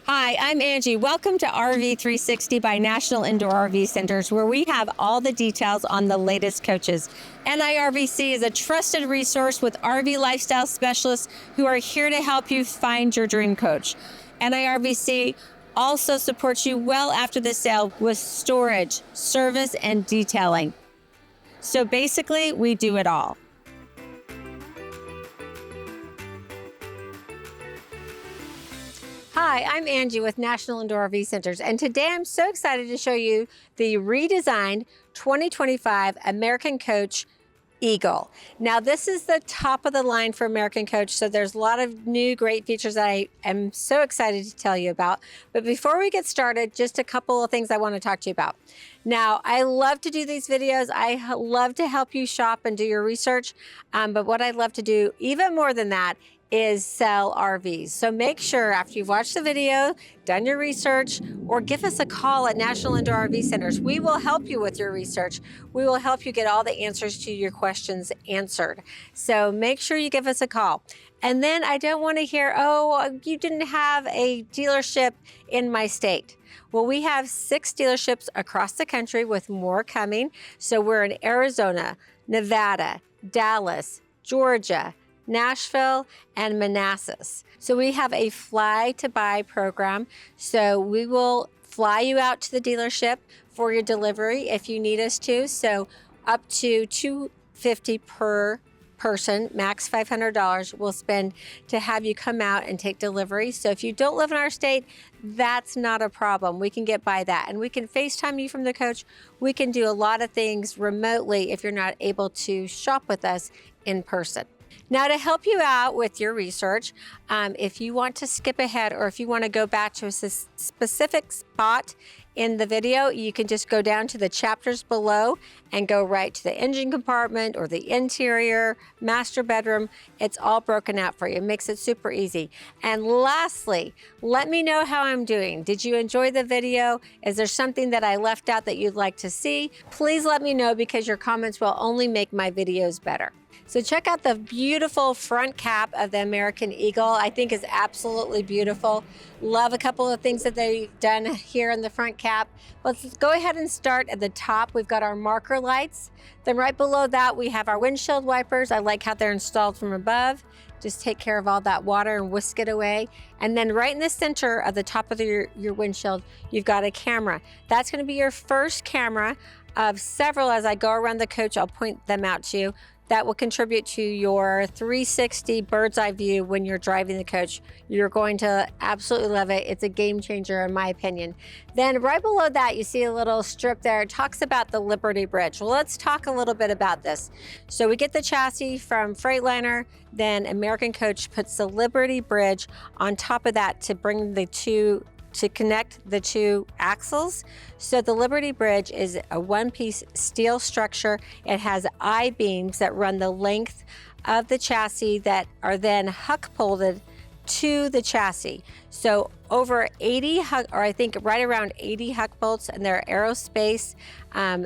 Hi, I'm Angie. Welcome to RV 360 by National Indoor RV Centers, where we have all the details on the latest coaches. NIRVC is a trusted resource with RV lifestyle specialists who are here to help you find your dream coach. NIRVC also supports you well after the sale with storage, service, and detailing. So basically, we do it all. Hi, I'm Angie with National Indoor RV Centers, and today I'm so excited to show you the redesigned 2025 American Coach Eagle. Now, this is the top of the line for American Coach, so there's a lot of new great features that I am so excited to tell you about. But before we get started, just a couple of things I want to talk to you about. Now, I love to do these videos. I love to help you shop and do your research, but what I love to do even more than that is sell RVs. So make sure after you've watched the video, done your research, or give us a call at National Indoor RV Centers. We will help you with your research. We will help you get all the answers to your questions answered. So make sure you give us a call. And then I don't want to hear, oh, you didn't have a dealership in my state. Well, we have 6 dealerships across the country with more coming. So we're in Arizona, Nevada, Dallas, Georgia, Nashville, and Manassas. So we have a fly to buy program. So we will fly you out to the dealership for your delivery if you need us to. So up to $250 per person, max $500 we'll spend to have you come out and take delivery. So if you don't live in our state, that's not a problem. We can get by that, and we can FaceTime you from the coach. We can do a lot of things remotely if you're not able to shop with us in person. Now, to help you out with your research, if you want to skip ahead or if you want to go back to a specific spot in the video, you can just go down to the chapters below and go right to the engine compartment or the interior, master bedroom. It's all broken out for you. It makes it super easy. And lastly, let me know how I'm doing. Did you enjoy the video? Is there something that I left out that you'd like to see? Please let me know, because your comments will only make my videos better. So check out the beautiful front cap of the American Eagle. I think is absolutely beautiful. Love a couple of things that they've done here in the front cap. Let's go ahead and start at the top. We've got our marker lights. Then right below that, we have our windshield wipers. I like how they're installed from above. Just take care of all that water and whisk it away. And then right in the center of the top of your windshield, you've got a camera. That's going to be your first camera of several. As I go around the coach, I'll point them out to you. That will contribute to your 360 bird's eye view when you're driving the coach. You're going to absolutely love it. It's a game changer in my opinion. Then right below that, you see a little strip there. It talks about the Liberty Bridge. Well, let's talk a little bit about this. So we get the chassis from Freightliner, then American Coach puts the Liberty Bridge on top of that to bring to connect the two axles. So the Liberty Bridge is a one-piece steel structure. It has I-beams that run the length of the chassis that are then huck bolted to the chassis. So over 80 or I think right around 80 huck bolts, and they're aerospace.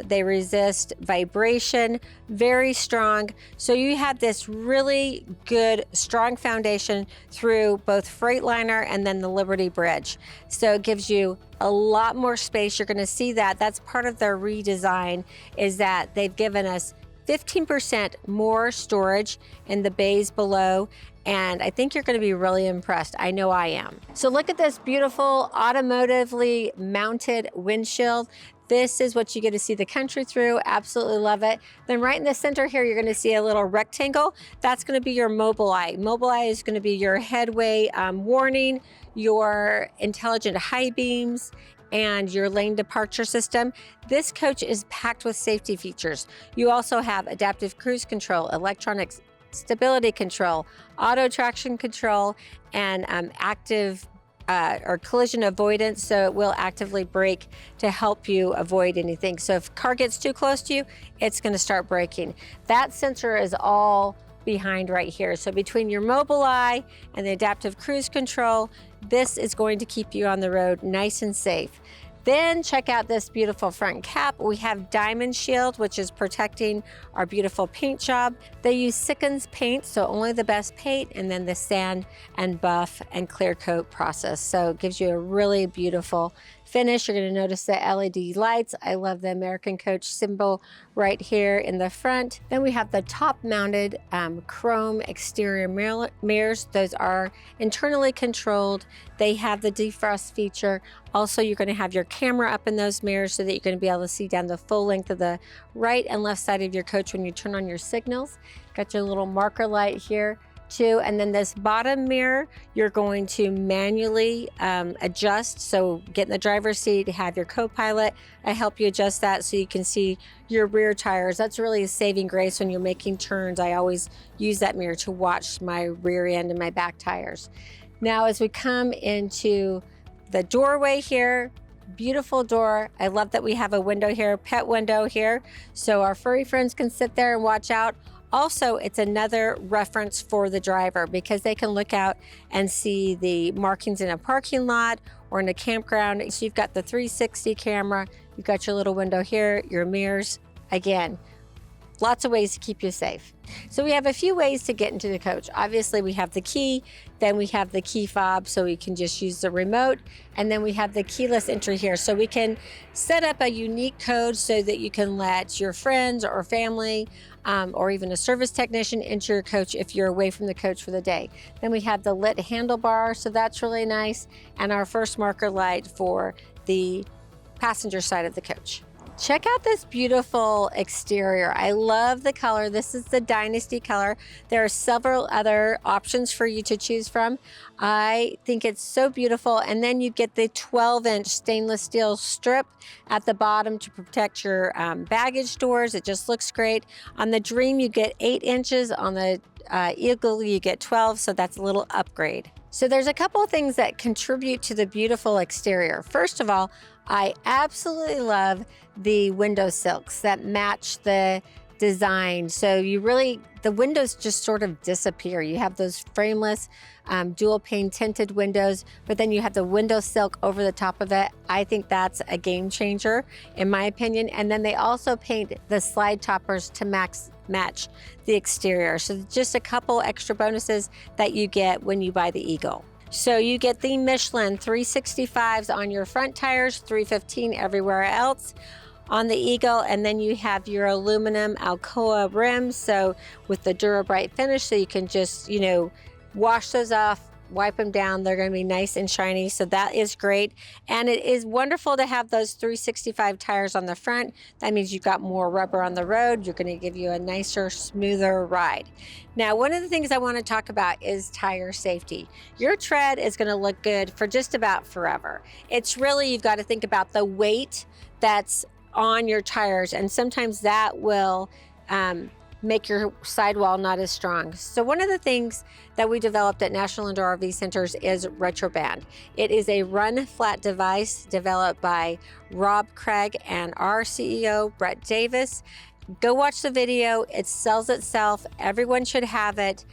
They resist vibration, very strong. So you have this really good, strong foundation through both Freightliner and then the Liberty Bridge. So it gives you a lot more space. You're going to see that. That's part of their redesign, is that they've given us 15% more storage in the bays below, and I think you're going to be really impressed. I know I am. So look at this beautiful automotively mounted windshield. This is what you get to see the country through. Absolutely love it. Then right in the center here, you're going to see a little rectangle. That's going to be your Mobileye. Mobileye is going to be your headway warning, your intelligent high beams, and your lane departure system. This coach is packed with safety features. You also have adaptive cruise control, electronic stability control, auto traction control, and active or collision avoidance. So it will actively brake to help you avoid anything. So if a car gets too close to you, it's going to start braking. That sensor is all behind right here. So between your Mobileye and the adaptive cruise control, this is going to keep you on the road nice and safe. Then check out this beautiful front cap. We have Diamond Shield, which is protecting our beautiful paint job. They use Sikkens paint, so only the best paint, and then the sand and buff and clear coat process. So it gives you a really beautiful finish. You're going to notice the LED lights. I love the American Coach symbol right here in the front. Then we have the top mounted chrome exterior mirrors. Those are internally controlled. They have the defrost feature. Also, you're going to have your camera up in those mirrors so that you're going to be able to see down the full length of the right and left side of your coach when you turn on your signals. Got your little marker light here too. And then this bottom mirror, you're going to manually adjust. So get in the driver's seat, have your co-pilot help you adjust that so you can see your rear tires. That's really a saving grace when you're making turns. I always use that mirror to watch my rear end and my back tires. Now, as we come into the doorway here, beautiful door. I love that we have a window here, pet window here, so our furry friends can sit there and watch out. Also, it's another reference for the driver because they can look out and see the markings in a parking lot or in a campground. So you've got the 360 camera, you've got your little window here, your mirrors. Again, lots of ways to keep you safe. So we have a few ways to get into the coach. Obviously, we have the key, then we have the key fob, so we can just use the remote, and then we have the keyless entry here. So we can set up a unique code so that you can let your friends or family or even a service technician enter your coach if you're away from the coach for the day. Then we have the lit handlebar, so that's really nice, and our first marker light for the passenger side of the coach. Check out this beautiful exterior. I love the color. This is the Dynasty color. There are several other options for you to choose from. I think it's so beautiful. And then you get the 12-inch stainless steel strip at the bottom to protect your baggage doors. It just looks great. On the Dream, you get 8 inches. On the Eagle, you get 12, so that's a little upgrade. So there's a couple of things that contribute to the beautiful exterior. First of all, I absolutely love the window silks that match the design. So the windows just sort of disappear. You have those frameless dual pane tinted windows, but then you have the window silk over the top of it. I think that's a game changer in my opinion. And then they also paint the slide toppers to match the exterior. So just a couple extra bonuses that you get when you buy the Eagle. So you get the Michelin 365s on your front tires, 315 everywhere else on the Eagle, and then you have your aluminum Alcoa rims, so with the Dura-Bright finish, so you can just, wash those off, wipe them down. They're going to be nice and shiny, so that is great. And it is wonderful to have those 365 tires on the front. That means you've got more rubber on the road. You're going to give you a nicer, smoother ride. Now, one of the things I want to talk about is tire safety. Your tread is going to look good for just about forever. It's really, you've got to think about the weight that's on your tires, and sometimes that will make your sidewall not as strong. So one of the things that we developed at National Indoor RV Centers is Retroband. It is a run flat device developed by Rob Craig and our CEO, Brett Davis. Go watch the video. It sells itself. Everyone should have it.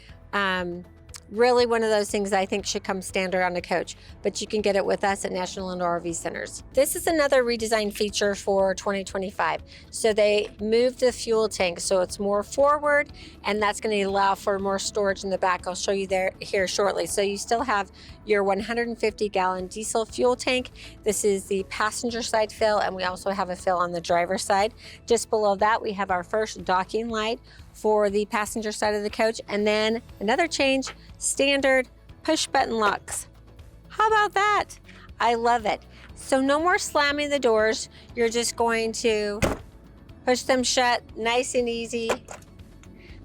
Really one of those things I think should come standard on a coach, but you can get it with us at National Indoor RV Centers. This is another redesigned feature for 2025. So they moved the fuel tank so it's more forward, and that's going to allow for more storage in the back. I'll show you here shortly. So you still have your 150-gallon diesel fuel tank. This is the passenger side fill, and we also have a fill on the driver's side. Just below that, we have our first docking light for the passenger side of the coach, and then another change, standard push button locks. How about that? I love it. So no more slamming the doors. You're just going to push them shut, nice and easy.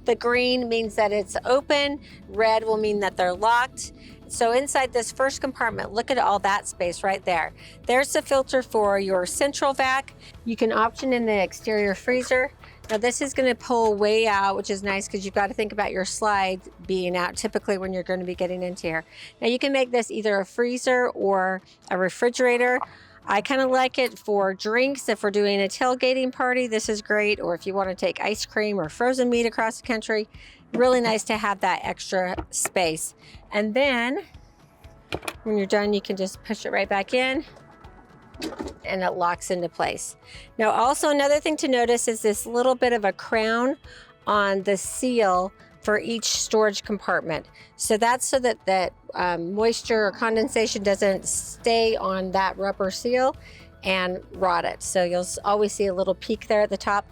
The green means that it's open. Red will mean that they're locked. So inside this first compartment, look at all that space right there. There's the filter for your central vac. You can option in the exterior freezer. Now this is going to pull way out, which is nice because you've got to think about your slide being out typically when you're going to be getting into here. Now you can make this either a freezer or a refrigerator. I kind of like it for drinks. If we're doing a tailgating party, this is great. Or if you want to take ice cream or frozen meat across the country, really nice to have that extra space. And then when you're done, you can just push it right back in. and it locks into place. Now also another thing to notice is this little bit of a crown on the seal for each storage compartment. So that's so that moisture or condensation doesn't stay on that rubber seal and rot it. So you'll always see a little peak there at the top.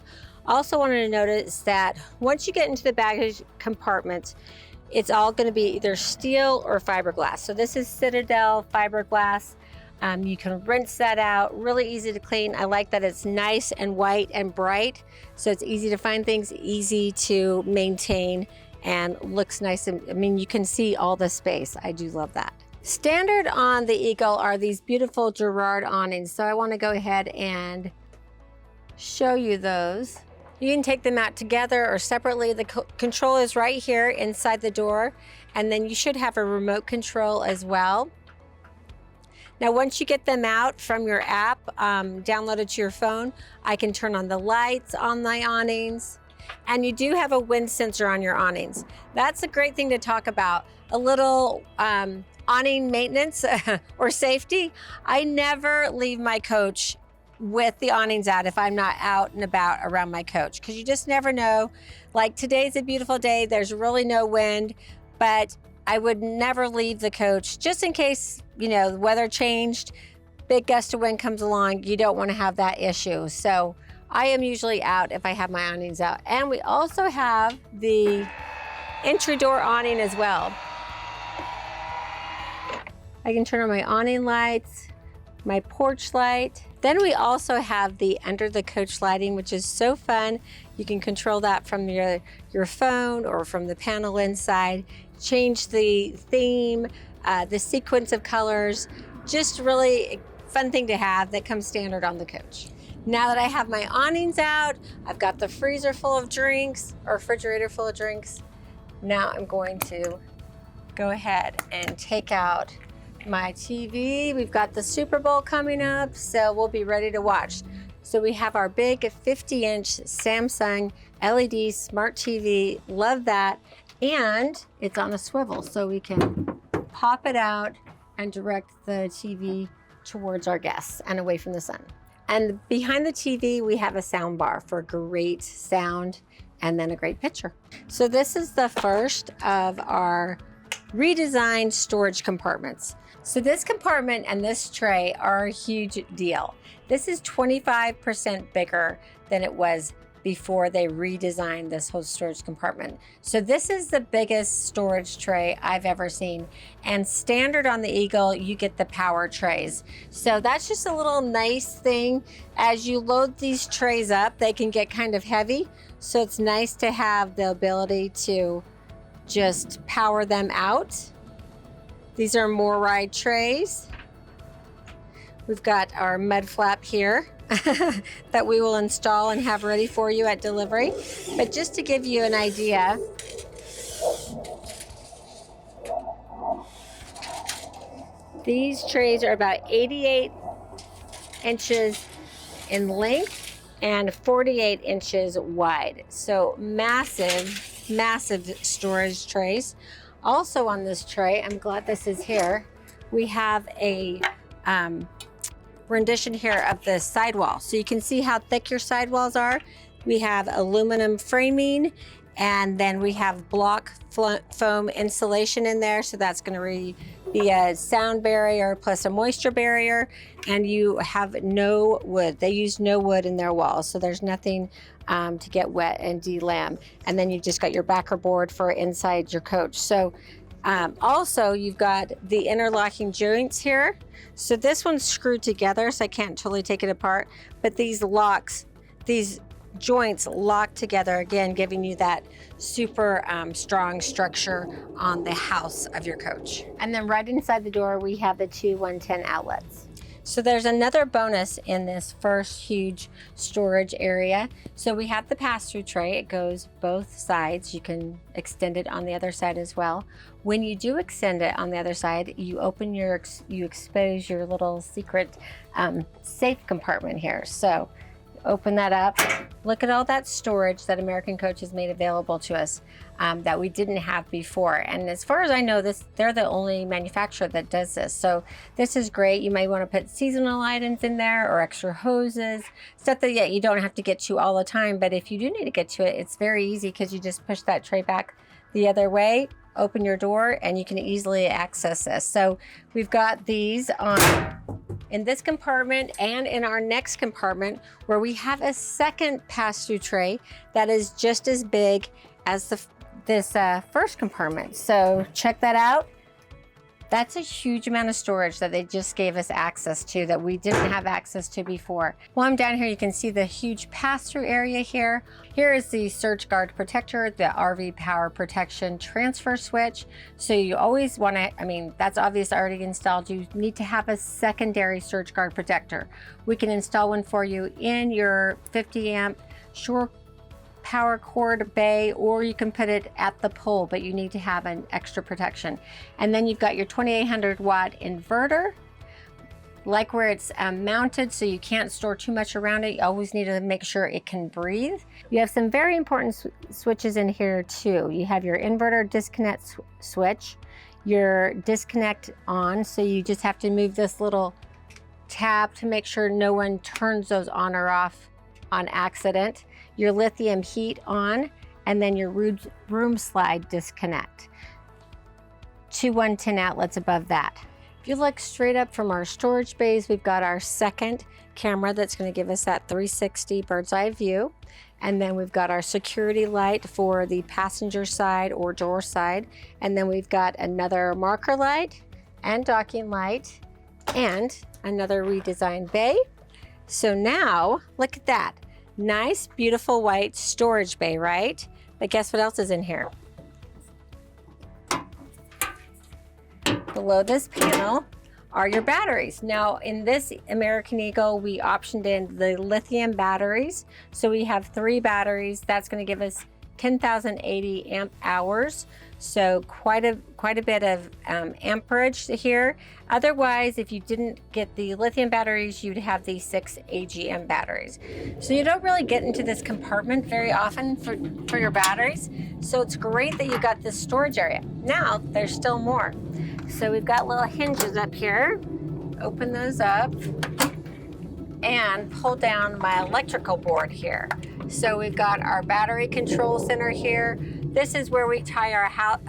Also wanted to notice that once you get into the baggage compartment, it's all going to be either steel or fiberglass. So this is Citadel fiberglass. You can rinse that out, really easy to clean. I like that it's nice and white and bright, so it's easy to find things, easy to maintain, and looks nice. I mean, you can see all the space. I do love that. Standard on the Eagle are these beautiful Girard awnings, so I want to go ahead and show you those. You can take them out together or separately. The control is right here inside the door, and then you should have a remote control as well. Now, once you get them out from your app, downloaded to your phone, I can turn on the lights on the awnings, and you do have a wind sensor on your awnings. That's a great thing to talk about. A little awning maintenance or safety. I never leave my coach with the awnings out if I'm not out and about around my coach, because you just never know. Like today's a beautiful day, there's really no wind, but I would never leave the coach just in case, you know, the weather changed, big gust of wind comes along, you don't want to have that issue. So I am usually out if I have my awnings out. And we also have the entry door awning as well. I can turn on my awning lights, my porch light. Then we also have the under the coach lighting, which is so fun. You can control that from your phone or from the panel inside. Change the theme, the sequence of colors. Just really fun thing to have that comes standard on the coach. Now that I have my awnings out, I've got the freezer full of drinks or refrigerator full of drinks. Now I'm going to go ahead and take out my TV. We've got the Super Bowl coming up, so we'll be ready to watch. So we have our big 50-inch Samsung LED smart TV. Love that. And it's on a swivel, so we can pop it out and direct the TV towards our guests and away from the sun. And behind the TV, we have a sound bar for great sound and then a great picture. So this is the first of our redesigned storage compartments. So this compartment and this tray are a huge deal. This is 25% bigger than it was before they redesigned this whole storage compartment. So this is the biggest storage tray I've ever seen. And standard on the Eagle, you get the power trays. So that's just a little nice thing. As you load these trays up, they can get kind of heavy. So it's nice to have the ability to just power them out. These are MORride trays. We've got our mud flap here that we will install and have ready for you at delivery. But just to give you an idea, these trays are about 88 inches in length and 48 inches wide. So massive, massive storage trays. Also on this tray, I'm glad this is here, we have a rendition here of the sidewall. So you can see how thick your sidewalls are. We have aluminum framing, and then we have block foam insulation in there. So that's going to be a sound barrier plus a moisture barrier. And you have no wood. They use no wood in their walls. So there's nothing to get wet and delam. And then you've just got your backer board for inside your coach. So also you've got the interlocking joints here. So this one's screwed together, so I can't totally take it apart, but these locks, these joints lock together, again, giving you that super strong structure on the house of your coach. And then right inside the door, we have the two 110 outlets. So there's another bonus in this first huge storage area. So we have the pass-through tray. It goes both sides. You can extend it on the other side as well. When you do extend it on the other side, you expose your little secret safe compartment here. So Open that up. Look at all that storage that American Coach has made available to us that we didn't have before. And as far as I know, they're the only manufacturer that does this. So this is great. You might want to put seasonal items in there or extra hoses, stuff that you don't have to get to all the time. But if you do need to get to it, it's very easy because you just push that tray back the other way, open your door, and you can easily access this. So we've got these in this compartment and in our next compartment, where we have a second pass-through tray that is just as big as this first compartment. So check that out. That's a huge amount of storage that they just gave us access to that we didn't have access to before. While I'm down here, you can see the huge pass-through area here. Here is the surge guard protector, the RV power protection transfer switch. So you always want to, I mean, that's obvious already installed. You need to have a secondary surge guard protector. We can install one for you in your 50 amp shore power cord bay, or you can put it at the pole, but you need to have an extra protection. And then you've got your 2800 watt inverter, like where it's mounted, so you can't store too much around it. You always need to make sure it can breathe. You have some very important switches in here too. You have your inverter disconnect switch, your disconnect on, so you just have to move this little tab to make sure no one turns those on or off on accident, your lithium heat on, and then your room slide disconnect. 2 110 outlets above that. If you look straight up from our storage bays, we've got our second camera that's going to give us that 360 bird's eye view. And then we've got our security light for the passenger side or door side. And then we've got another marker light and docking light and another redesigned bay. So now, look at that. Nice, beautiful white storage bay, right? But guess what else is in here? Below this panel are your batteries. Now, in this American Eagle, we optioned in the lithium batteries. So we have 3 batteries. That's going to give us 10,080 amp hours. So quite a bit of amperage here. Otherwise, if you didn't get the lithium batteries, you'd have the 6 AGM batteries. So you don't really get into this compartment very often for your batteries. So it's great that you got this storage area. Now, there's still more. So we've got little hinges up here. Open those up and pull down my electrical board here. So we've got our battery control center here. This is where we tie our house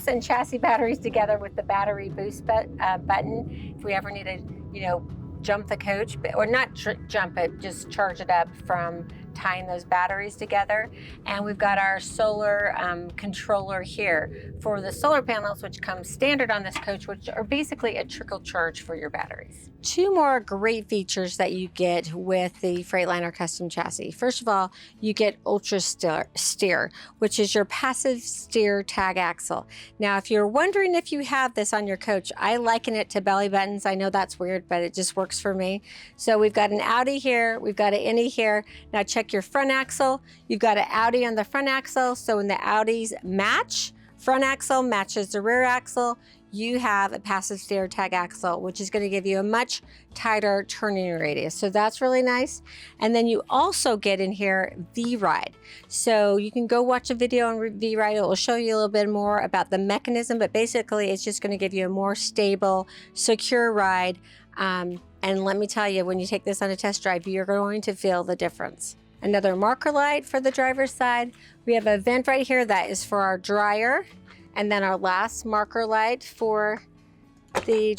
and chassis batteries together with the battery boost button. If we ever need to, jump the coach, or not jump it, just charge it up from tying those batteries together. And we've got our solar controller here for the solar panels, which come standard on this coach, which are basically a trickle charge for your batteries. 2 more great features that you get with the Freightliner custom chassis. First of all, you get Ultra Steer, which is your passive steer tag axle. Now, if you're wondering if you have this on your coach, I liken it to belly buttons. I know that's weird, but it just works for me. So we've got an Audi here, we've got an Indy here. Now check your front axle. You've got an Audi on the front axle. So when the Audis match, front axle matches the rear axle, you have a passive steer tag axle, which is going to give you a much tighter turning radius. So that's really nice. And then you also get in here V-Ride. So you can go watch a video on V-Ride. It will show you a little bit more about the mechanism, but basically it's just going to give you a more stable, secure ride. And let me tell you, when you take this on a test drive, you're going to feel the difference. Another marker light for the driver's side. We have a vent right here that is for our dryer. And then our last marker light for the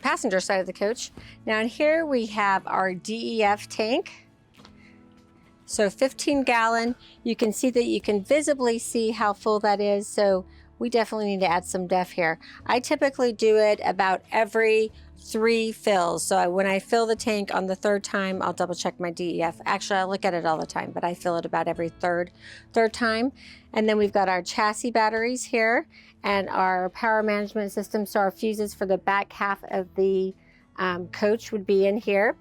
passenger side of the coach. Now in here we have our DEF tank. So 15 gallon. You can see that you can visibly see how full that is. So we definitely need to add some DEF here. I typically do it about every 3 fills. So when I fill the tank on the 3rd time, I'll double check my DEF. Actually, I look at it all the time, but I fill it about every third time. And then we've got our chassis batteries here and our power management system. So our fuses for the back half of the coach would be in here.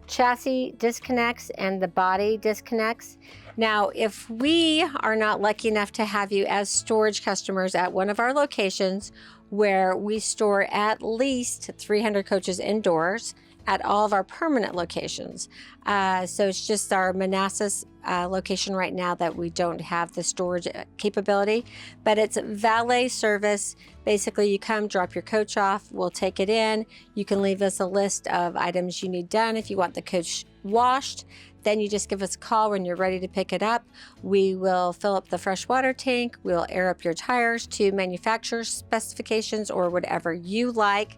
Chassis disconnects and the body disconnects. Now, if we are not lucky enough to have you as storage customers at one of our locations where we store at least 300 coaches indoors, at all of our permanent locations. So it's just our Manassas location right now that we don't have the storage capability, but it's valet service. Basically, you come, drop your coach off, we'll take it in. You can leave us a list of items you need done. If you want the coach washed, then you just give us a call when you're ready to pick it up. We will fill up the fresh water tank. We'll air up your tires to manufacturer's specifications or whatever you like.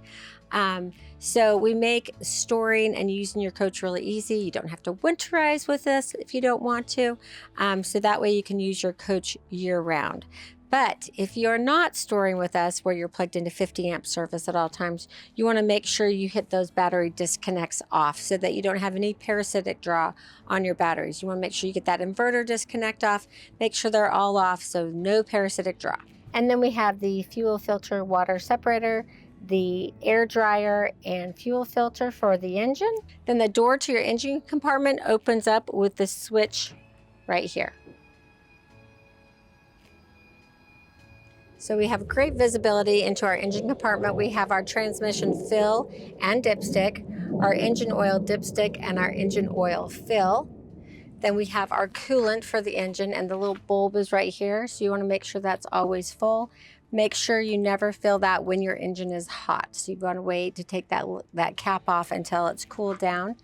So we make storing and using your coach really easy. You don't have to winterize with this if you don't want to. So that way you can use your coach year round. But if you're not storing with us where you're plugged into 50 amp service at all times, you want to make sure you hit those battery disconnects off so that you don't have any parasitic draw on your batteries. You want to make sure you get that inverter disconnect off, make sure they're all off so no parasitic draw. And then we have the fuel filter water separator, the air dryer and fuel filter for the engine. Then the door to your engine compartment opens up with the switch right here. So we have great visibility into our engine compartment. We have our transmission fill and dipstick, our engine oil dipstick, and our engine oil fill. Then we have our coolant for the engine, and the little bulb is right here. So you want to make sure that's always full. Make sure you never fill that when your engine is hot. So you want to wait to take that cap off until it's cooled down.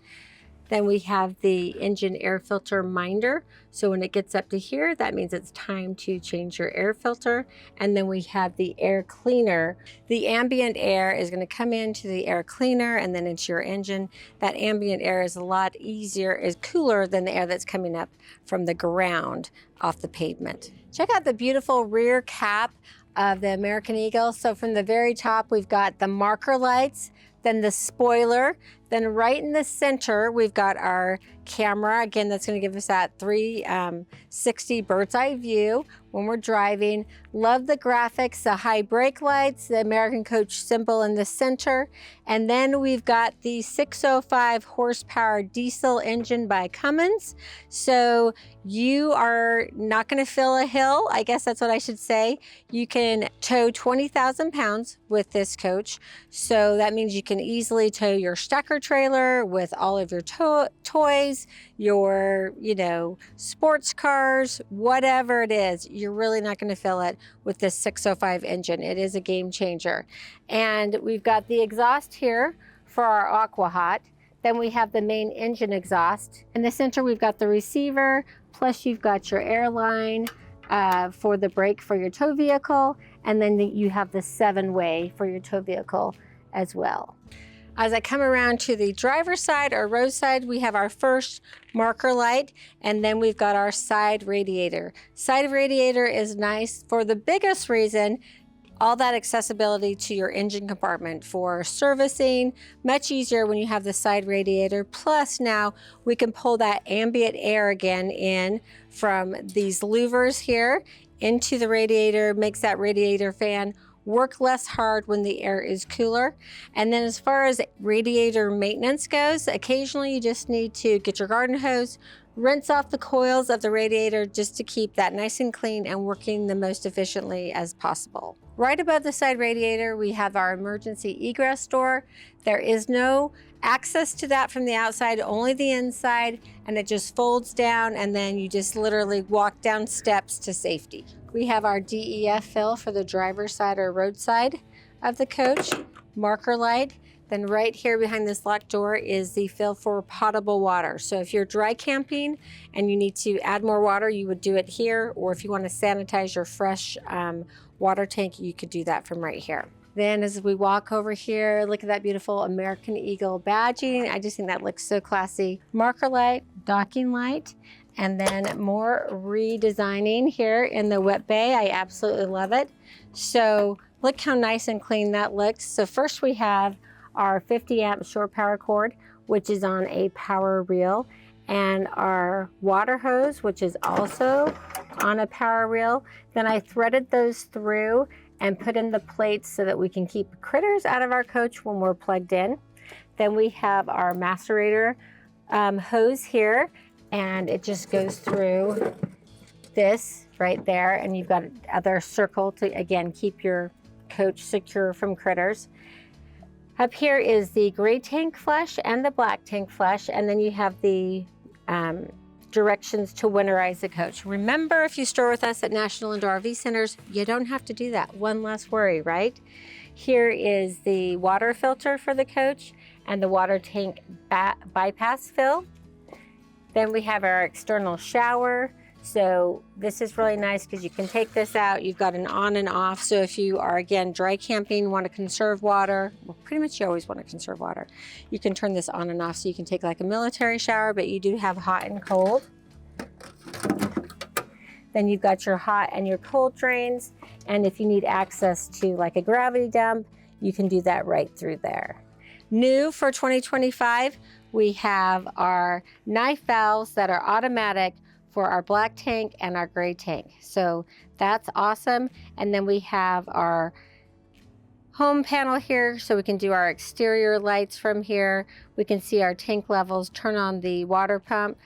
Then we have the engine air filter minder. So when it gets up to here, that means it's time to change your air filter. And then we have the air cleaner. The ambient air is going to come into the air cleaner and then into your engine. That ambient air is a lot easier, is cooler than the air that's coming up from the ground off the pavement. Check out the beautiful rear cap of the American Eagle. So from the very top, we've got the marker lights, then the spoiler, then right in the center, we've got our camera. Again, that's going to give us that 360 bird's eye view when we're driving. Love the graphics, the high brake lights, the American Coach symbol in the center. And then we've got the 605 horsepower diesel engine by Cummins. So you are not going to fill a hill. I guess that's what I should say. You can tow 20,000 pounds with this coach. So that means you can easily tow your stacker trailer with all of your toys, your, sports cars, whatever it is. You're really not going to fill it with this 605 engine. It is a game changer. And we've got the exhaust here for our Aqua Hot. Then we have the main engine exhaust. In the center, we've got the receiver, plus you've got your air line for the brake for your tow vehicle. And then you have the 7-way for your tow vehicle as well. As I come around to the driver's side or road side, we have our first marker light, and then we've got our side radiator. Side radiator is nice for the biggest reason, all that accessibility to your engine compartment for servicing, much easier when you have the side radiator. Plus now we can pull that ambient air again in from these louvers here into the radiator, makes that radiator fan work less hard when the air is cooler. And then as far as radiator maintenance goes, occasionally you just need to get your garden hose, rinse off the coils of the radiator just to keep that nice and clean and working the most efficiently as possible. Right above the side radiator, we have our emergency egress door. There is no access to that from the outside, only the inside, and it just folds down and then you just literally walk down steps to safety. We have our DEF fill for the driver's side or roadside of the coach, marker light. Then right here behind this locked door is the fill for potable water. So if you're dry camping and you need to add more water, you would do it here. Or if you want to sanitize your fresh water tank, you could do that from right here. Then as we walk over here, look at that beautiful American Eagle badging. I just think that looks so classy. Marker light, docking light, and then more redesigning here in the wet bay. I absolutely love it. So look how nice and clean that looks. So first we have our 50 amp shore power cord, which is on a power reel, and our water hose, which is also on a power reel. Then I threaded those through and put in the plates so that we can keep critters out of our coach when we're plugged in. Then we have our macerator hose here, and it just goes through this right there, and you've got another circle to, again, keep your coach secure from critters. Up here is the gray tank flush and the black tank flush, and then you have the directions to winterize the coach. Remember, if you store with us at National Indoor RV Centers, you don't have to do that. One less worry, right? Here is the water filter for the coach and the water tank bypass fill. Then we have our external shower. So this is really nice because you can take this out. You've got an on and off. So if you are, again, dry camping, want to conserve water, well, pretty much you always want to conserve water. You can turn this on and off so you can take like a military shower, but you do have hot and cold. Then you've got your hot and your cold drains. And if you need access to like a gravity dump, you can do that right through there. New for 2025, we have our knife valves that are automatic for our black tank and our gray tank. So that's awesome. And then we have our home panel here, so we can do our exterior lights from here. We can see our tank levels, turn on the water pump.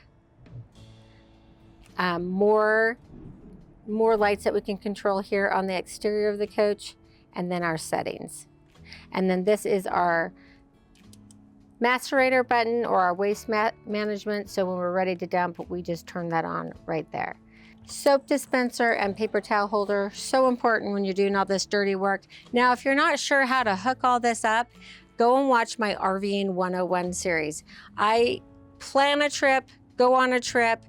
More lights that we can control here on the exterior of the coach, and then our settings. And then this is our macerator button or our waste management. So when we're ready to dump, we just turn that on right there. Soap dispenser and paper towel holder, so important when you're doing all this dirty work. Now, if you're not sure how to hook all this up, go and watch my RVing 101 series. I plan a trip, go on a trip,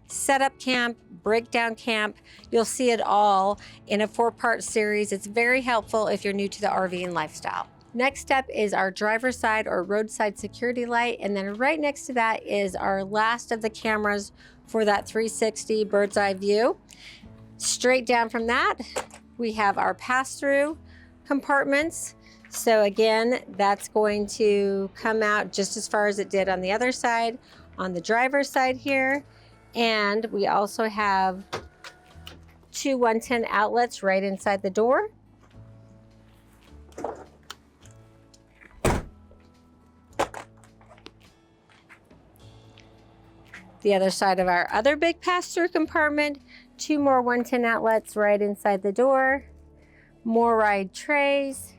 set up camp, break down camp. You'll see it all in a 4-part series. It's very helpful if you're new to the RVing lifestyle. Next up is our driver's side or roadside security light. And then right next to that is our last of the cameras for that 360 bird's eye view. Straight down from that, we have our pass-through compartments. So again, that's going to come out just as far as it did on the other side, on the driver's side here. And we also have 2 110 outlets right inside the door. The other side of our other big pass-through compartment, 2 more 110 outlets right inside the door, more ride trays.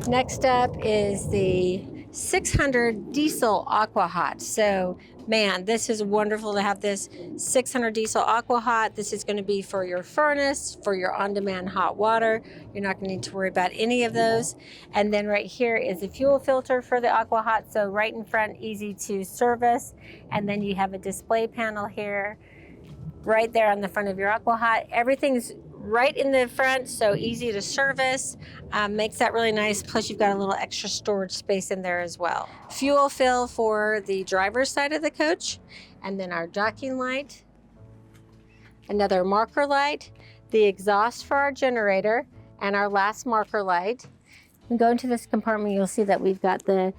Next up is the 600 diesel aqua hot. So man, this is wonderful to have this 600 diesel aqua hot. This is going to be for your furnace, for your on-demand hot water. You're not going to need to worry about any of those. And then right here is the fuel filter for the aqua hot. So right in front, easy to service. And then you have a display panel here, right there on the front of your aqua hot. Everything's right in the front, so easy to service. Makes that really nice. Plus you've got a little extra storage space in there as well. Fuel fill for the driver's side of the coach, and then our docking light, another marker light, the exhaust for our generator, and our last marker light. And go into this compartment, you'll see that we've got the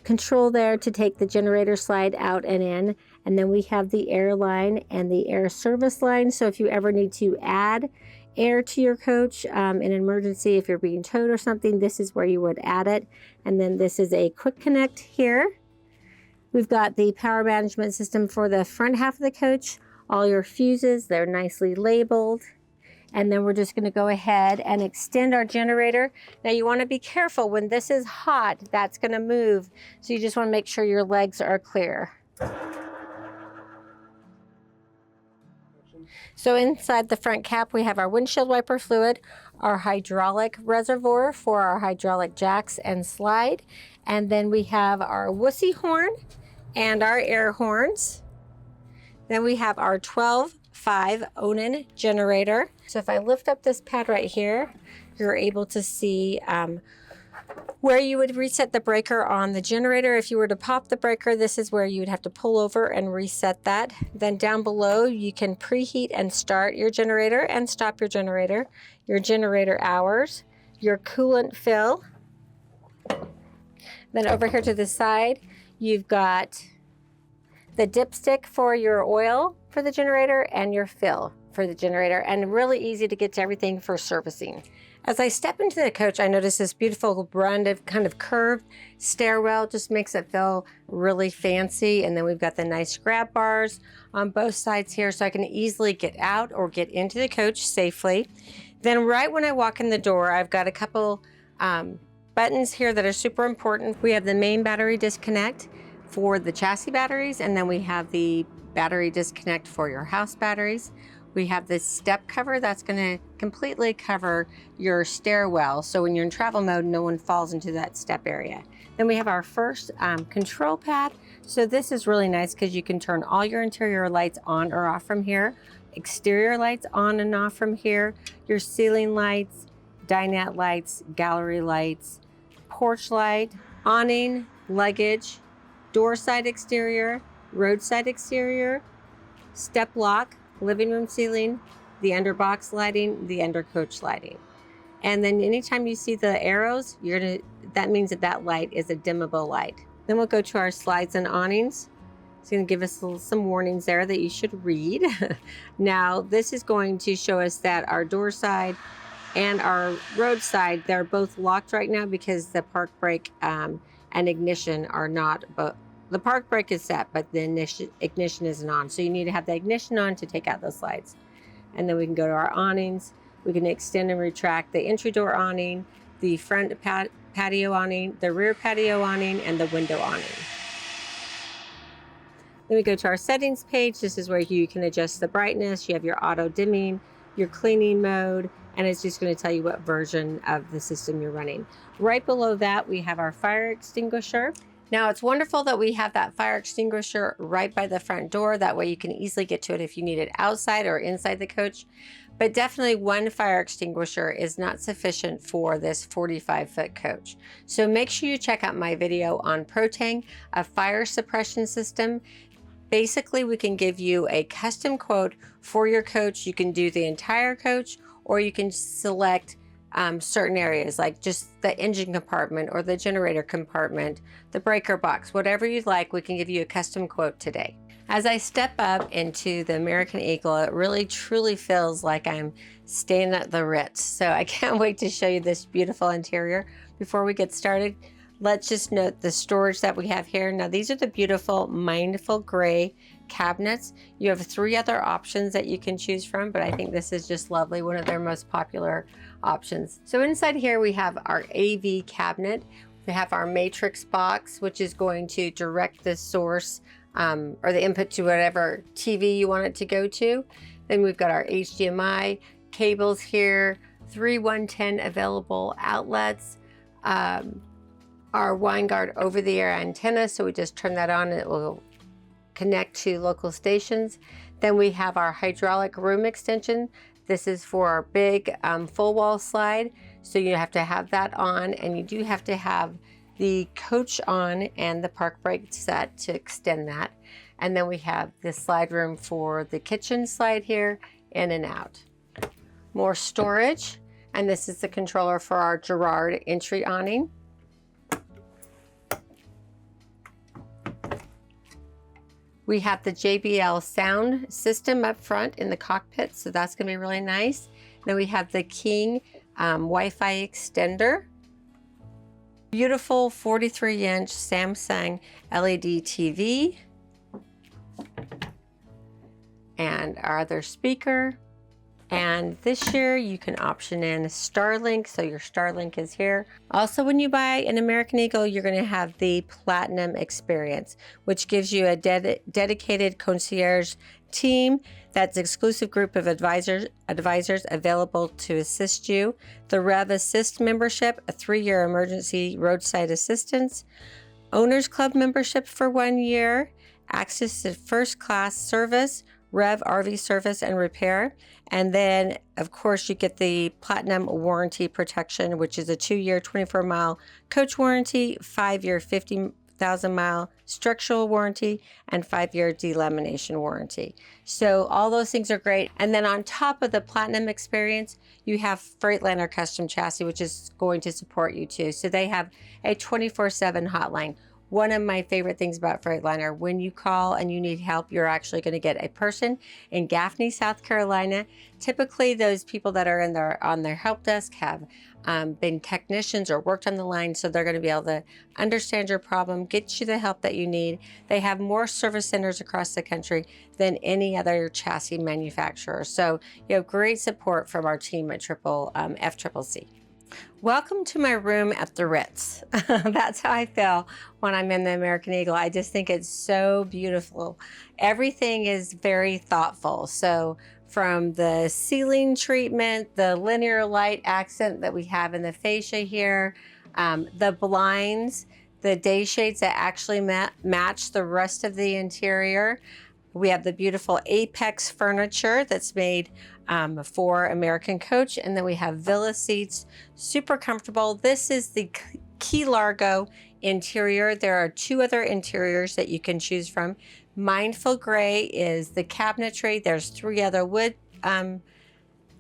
control there to take the generator slide out and in. And then we have the air line and the air service line. So if you ever need to add air to your coach in an emergency, if you're being towed or something, this is where you would add it. And then this is a quick connect here. We've got the power management system for the front half of the coach. All your fuses, they're nicely labeled. And then we're just going to go ahead and extend our generator. Now you want to be careful when this is hot, that's going to move. So you just want to make sure your legs are clear. So inside the front cap, we have our windshield wiper fluid, our hydraulic reservoir for our hydraulic jacks and slide. And then we have our wussy horn and our air horns. Then we have our 12.5 Onan generator. So if I lift up this pad right here, you're able to see where you would reset the breaker on the generator. If you were to pop the breaker, this is where you would have to pull over and reset that. Then down below, you can preheat and start your generator and stop your generator hours, your coolant fill. Then over here to the side, you've got the dipstick for your oil for the generator and your fill for the generator, and really easy to get to everything for servicing. As I step into the coach, I notice this beautiful blend of kind of curved stairwell, just makes it feel really fancy. And then we've got the nice grab bars on both sides here, so I can easily get out or get into the coach safely. Then right when I walk in the door, I've got a couple buttons here that are super important. We have the main battery disconnect for the chassis batteries, and then we have the battery disconnect for your house batteries. We have this step cover that's going to completely cover your stairwell, so when you're in travel mode, no one falls into that step area. Then we have our first control pad. So this is really nice because you can turn all your interior lights on or off from here, exterior lights on and off from here, your ceiling lights, dinette lights, gallery lights, porch light, awning, luggage, door side exterior, roadside exterior, step lock, living room ceiling, the underbox lighting, the undercoach lighting. And then anytime you see the arrows, that means that light is a dimmable light. Then we'll go to our slides and awnings. It's going to give us some warnings there that you should read. Now, this is going to show us that our door side and our roadside, they're both locked right now because the park brake and ignition are not, but the park brake is set, but the ignition isn't on. So you need to have the ignition on to take out the slides. And then we can go to our awnings. We can extend and retract the entry door awning, the front patio awning, the rear patio awning, and the window awning. Then we go to our settings page. This is where you can adjust the brightness. You have your auto dimming, your cleaning mode, and it's just going to tell you what version of the system you're running. Right below that, we have our fire extinguisher. Now, it's wonderful that we have that fire extinguisher right by the front door. That way you can easily get to it if you need it outside or inside the coach. But definitely one fire extinguisher is not sufficient for this 45-foot coach. So make sure you check out my video on Protang, a fire suppression system. Basically, we can give you a custom quote for your coach. You can do the entire coach, or you can select certain areas like just the engine compartment or the generator compartment, the breaker box, whatever you'd like, we can give you a custom quote today. As I step up into the American Eagle, it really truly feels like I'm staying at the Ritz. So I can't wait to show you this beautiful interior. Before we get started, let's just note the storage that we have here. Now, these are the beautiful Mindful Gray cabinets. You have 3 other options that you can choose from, but I think this is just lovely, one of their most popular options. So inside here we have our AV cabinet. We have our matrix box, which is going to direct the source or the input to whatever TV you want it to go to. Then we've got our HDMI cables here, 3 110 available outlets, our Winegard over-the-air antenna, so we just turn that on and it will connect to local stations. Then we have our hydraulic room extension. This is for our big full wall slide, so you have to have that on, and you do have to have the coach on and the park brake set to extend that. And then we have the slide room for the kitchen slide here, in and out. More storage, and this is the controller for our Girard entry awning. We have the JBL sound system up front in the cockpit, so that's going to be really nice. Then we have the King Wi-Fi extender. Beautiful 43-inch Samsung LED TV. And our other speaker. And this year you can option in Starlink, so your Starlink is here. Also, when you buy an American Eagle, you're going to have the Platinum Experience, which gives you a dedicated concierge team. That's an exclusive group of advisors available to assist you. The Rev Assist membership, a 3-year emergency roadside assistance. Owners Club membership for 1 year. Access to first class service, Rev RV service and repair. And then, of course, you get the Platinum warranty protection, which is a 2-year 24-mile coach warranty, 5-year 50,000-mile structural warranty, and 5-year delamination warranty. So all those things are great. And then on top of the Platinum experience, you have Freightliner custom chassis, which is going to support you too. So they have a 24/7 hotline. One of my favorite things about Freightliner, when you call and you need help, you're actually going to get a person in Gaffney, South Carolina. Typically, those people that are on their help desk have been technicians or worked on the line, so they're going to be able to understand your problem, get you the help that you need. They have more service centers across the country than any other chassis manufacturer. So you have great support from our team at FCCC. Welcome to my room at the Ritz. That's how I feel when I'm in the American Eagle. I just think it's so beautiful. Everything is very thoughtful. So from the ceiling treatment, the linear light accent that we have in the fascia here, the blinds, the day shades that actually match the rest of the interior. We have the beautiful Apex furniture that's made for American Coach, and then we have Villa seats, super comfortable. This is the Key Largo interior. There are 2 other interiors that you can choose from. Mindful Gray is the cabinetry. There's 3 other wood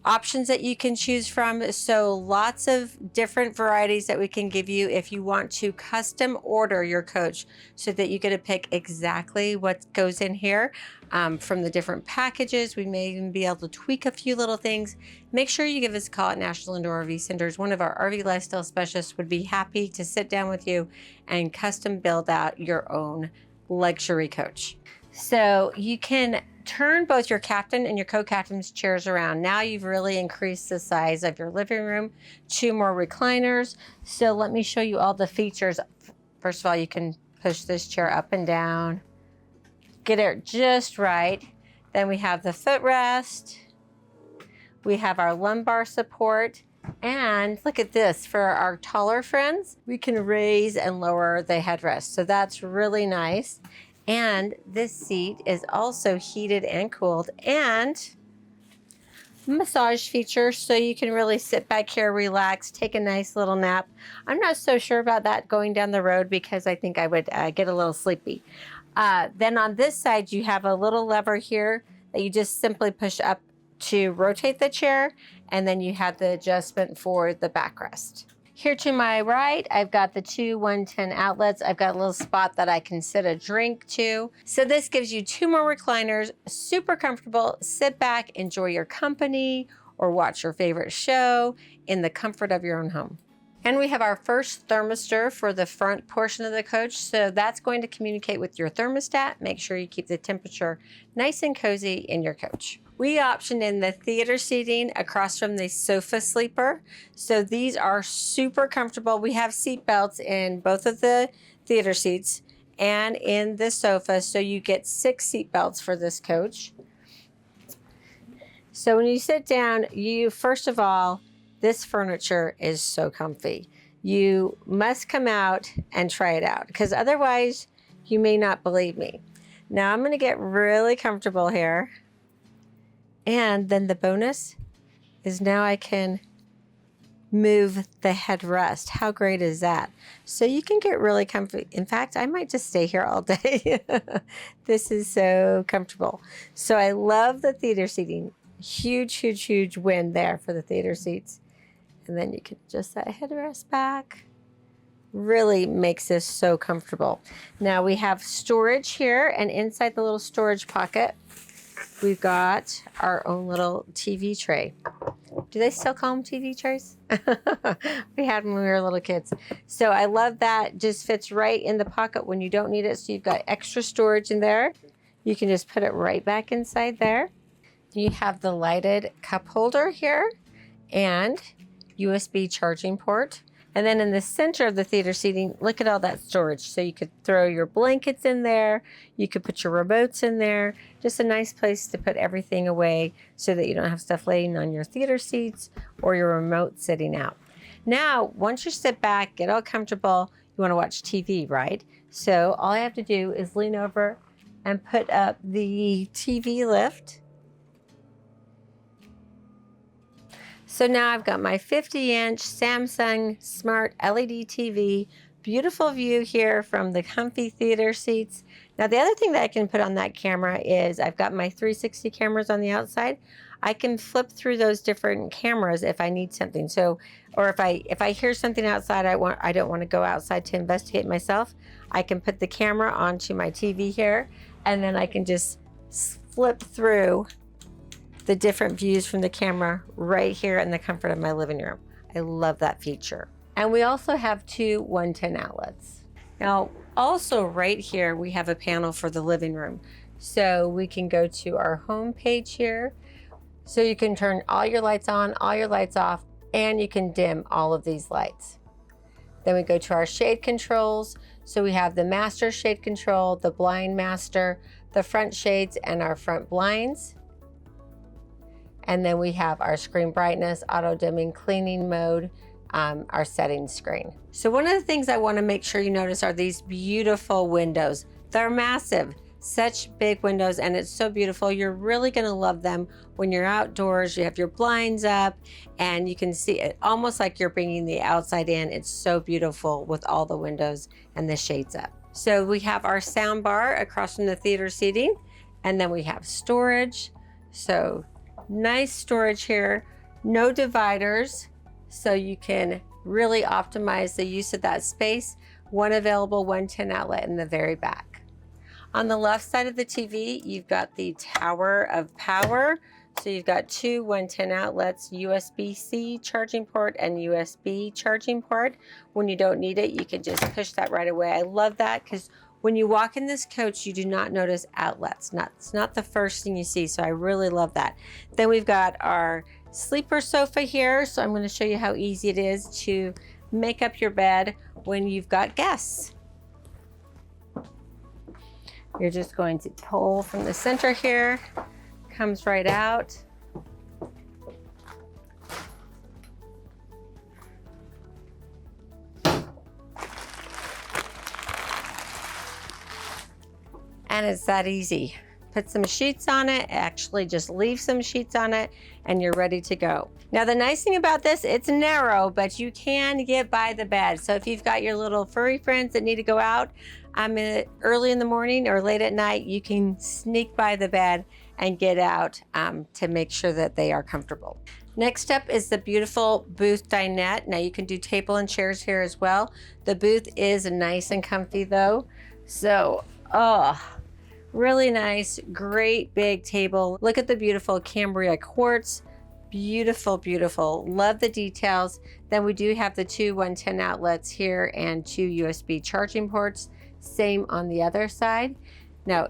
options that you can choose from. So lots of different varieties that we can give you if you want to custom order your coach so that you get to pick exactly what goes in here. From the different packages, we may even be able to tweak a few little things. Make sure you give us a call at National Indoor RV Centers. One of our RV lifestyle specialists would be happy to sit down with you and custom build out your own luxury coach. So you can turn both your captain and your co-captain's chairs around. Now you've really increased the size of your living room. 2 more recliners. So let me show you all the features. First of all, you can push this chair up and down, get it just right. Then we have the footrest. We have our lumbar support. And look at this, for our taller friends, we can raise and lower the headrest. So that's really nice. And this seat is also heated and cooled, and massage feature, so you can really sit back here, relax, take a nice little nap. I'm not so sure about that going down the road because I think I would get a little sleepy. Then on this side, you have a little lever here that you just simply push up to rotate the chair, and then you have the adjustment for the backrest. Here to my right, I've got the 2 110 outlets. I've got a little spot that I can sit a drink to. So this gives you 2 more recliners, super comfortable. Sit back, enjoy your company, or watch your favorite show in the comfort of your own home. And we have our first thermistor for the front portion of the coach. So that's going to communicate with your thermostat. Make sure you keep the temperature nice and cozy in your coach. We optioned in the theater seating across from the sofa sleeper. So these are super comfortable. We have seat belts in both of the theater seats and in the sofa. So you get 6 seat belts for this coach. So when you sit down, first of all, this furniture is so comfy. You must come out and try it out because otherwise you may not believe me. Now I'm going to get really comfortable here. And then the bonus is now I can move the headrest. How great is that? So you can get really comfy. In fact, I might just stay here all day. This is so comfortable. So I love the theater seating. Huge, huge, huge win there for the theater seats. And then you can adjust that headrest back. Really makes this so comfortable. Now we have storage here, and inside the little storage pocket, we've got our own little TV tray. Do they still call them TV trays? We had them when we were little kids. So I love that. Just fits right in the pocket when you don't need it. So you've got extra storage in there. You can just put it right back inside there. You have the lighted cup holder here and USB charging port. And then in the center of the theater seating, look at all that storage. So you could throw your blankets in there. You could put your remotes in there. Just a nice place to put everything away so that you don't have stuff laying on your theater seats or your remote sitting out. Now, once you sit back, get all comfortable, you want to watch TV, right? So all I have to do is lean over and put up the TV lift. So now I've got my 50-inch Samsung Smart LED TV, beautiful view here from the comfy theater seats. Now the other thing that I can put on that camera is I've got my 360 cameras on the outside. I can flip through those different cameras if I need something. So, or if I hear something outside, I don't want to go outside to investigate myself, I can put the camera onto my TV here, and then I can just flip through the different views from the camera right here in the comfort of my living room. I love that feature. And we also have 2 110 outlets. Now, also right here, we have a panel for the living room. So we can go to our home page here. So you can turn all your lights on, all your lights off, and you can dim all of these lights. Then we go to our shade controls. So we have the master shade control, the blind master, the front shades, and our front blinds. And then we have our screen brightness, auto dimming, cleaning mode, our settings screen. So one of the things I want to make sure you notice are these beautiful windows. They're massive, such big windows, and it's so beautiful. You're really going to love them when you're outdoors. You have your blinds up and you can see it almost like you're bringing the outside in. It's so beautiful with all the windows and the shades up. So we have our sound bar across from the theater seating, and then we have storage. So nice storage here, no dividers, so you can really optimize the use of that space. One available 110 outlet in the very back. On the left side of the TV, you've got the tower of power. So you've got two 110 outlets, USB-C charging port and USB charging port. When you don't need it, you can just push that right away. I love that because when you walk in this coach, you do not notice outlets. It's not the first thing you see, so I really love that. Then we've got our sleeper sofa here, so I'm going to show you how easy it is to make up your bed when you've got guests. You're just going to pull from the center here, comes right out. And it's that easy. Put some sheets on it, actually just leave some sheets on it, and you're ready to go. Now the nice thing about this, it's narrow, but you can get by the bed. So if you've got your little furry friends that need to go out early in the morning or late at night, you can sneak by the bed and get out to make sure that they are comfortable. Next up is the beautiful booth dinette. Now you can do table and chairs here as well. The booth is nice and comfy though. So, really nice, great big table. Look at the beautiful Cambria quartz. Beautiful, beautiful. Love the details. Then we do have the two 110 outlets here and two USB charging ports. Same on the other side. Now,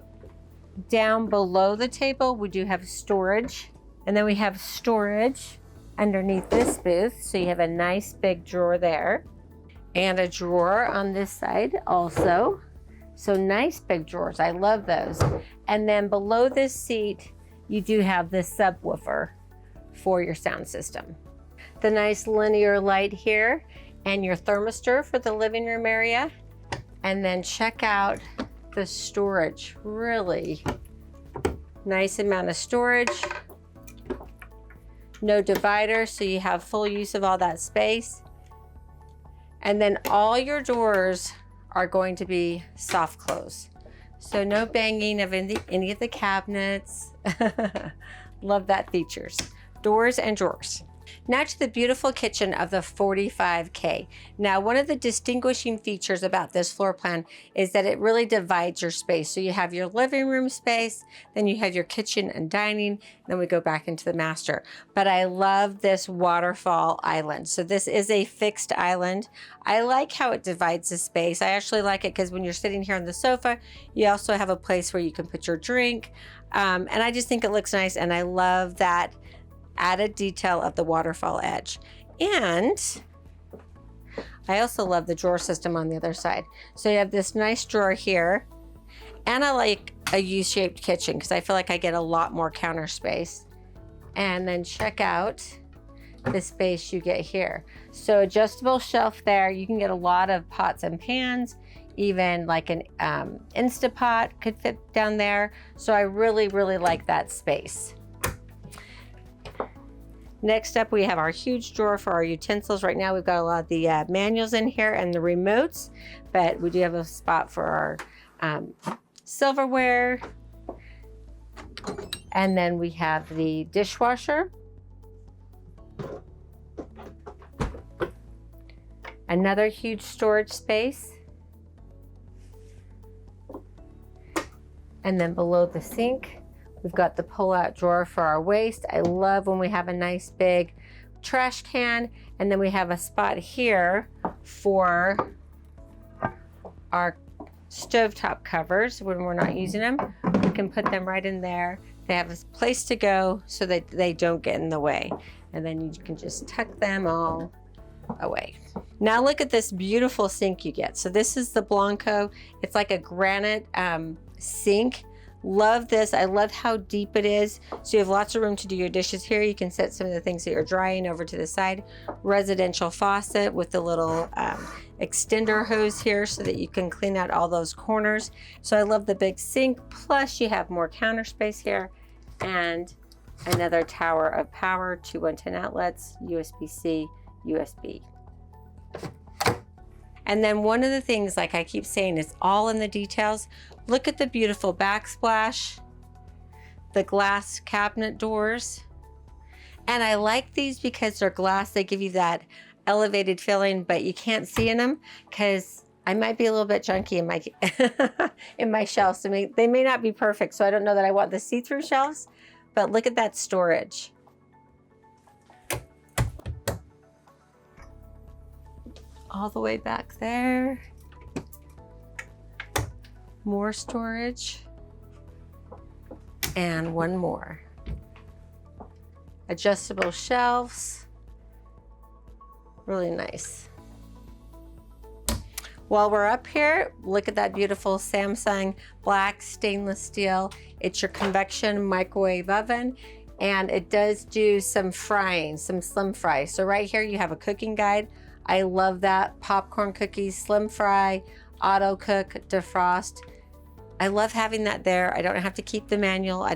down below the table, we do have storage. And then we have storage underneath this booth. So you have a nice big drawer there. And a drawer on this side also. So nice big drawers, I love those. And then below this seat, you do have this subwoofer for your sound system. The nice linear light here and your thermistor for the living room area. And then check out the storage, really nice amount of storage. No divider, so you have full use of all that space. And then all your doors are going to be soft close. So no banging of any of the cabinets. Love that features. Doors and drawers. Now to the beautiful kitchen of the 45K. Now, one of the distinguishing features about this floor plan is that it really divides your space. So you have your living room space, then you have your kitchen and dining, then we go back into the master. But I love this waterfall island. So this is a fixed island. I like how it divides the space. I actually like it because when you're sitting here on the sofa, you also have a place where you can put your drink. And I just think it looks nice, and I love that added detail of the waterfall edge. And I also love the drawer system on the other side. So you have this nice drawer here, and I like a U-shaped kitchen because I feel like I get a lot more counter space. And then check out the space you get here. So adjustable shelf there. You can get a lot of pots and pans, even like an Instapot could fit down there. So I really, really like that space. Next up, we have our huge drawer for our utensils. Right now, we've got a lot of the manuals in here and the remotes, but we do have a spot for our silverware. And then we have the dishwasher. Another huge storage space. And then below the sink, we've got the pull-out drawer for our waste. I love when we have a nice big trash can, and then we have a spot here for our stovetop covers when we're not using them. We can put them right in there. They have a place to go so that they don't get in the way. And then you can just tuck them all away. Now look at this beautiful sink you get. So this is the Blanco. It's like a granite sink. Love this. I love how deep it is. So you have lots of room to do your dishes here. You can set some of the things that you're drying over to the side. Residential faucet with the little extender hose here so that you can clean out all those corners. So I love the big sink. Plus you have more counter space here and another tower of power, 2 110 outlets, USB-C, USB. And then one of the things, like I keep saying, is all in the details. Look at the beautiful backsplash, the glass cabinet doors. And I like these because they're glass. They give you that elevated feeling, but you can't see in them because I might be a little bit junky in my in my shelves. I mean, they may not be perfect, so I don't know that I want the see-through shelves, but look at that storage. All the way back there. More storage. And one more. Adjustable shelves. Really nice. While we're up here, look at that beautiful Samsung black stainless steel. It's your convection microwave oven. And it does do some frying, some slim fry. So right here you have a cooking guide. I love that. Popcorn cookies, slim fry, auto cook, defrost. I love having that there. I don't have to keep the manual.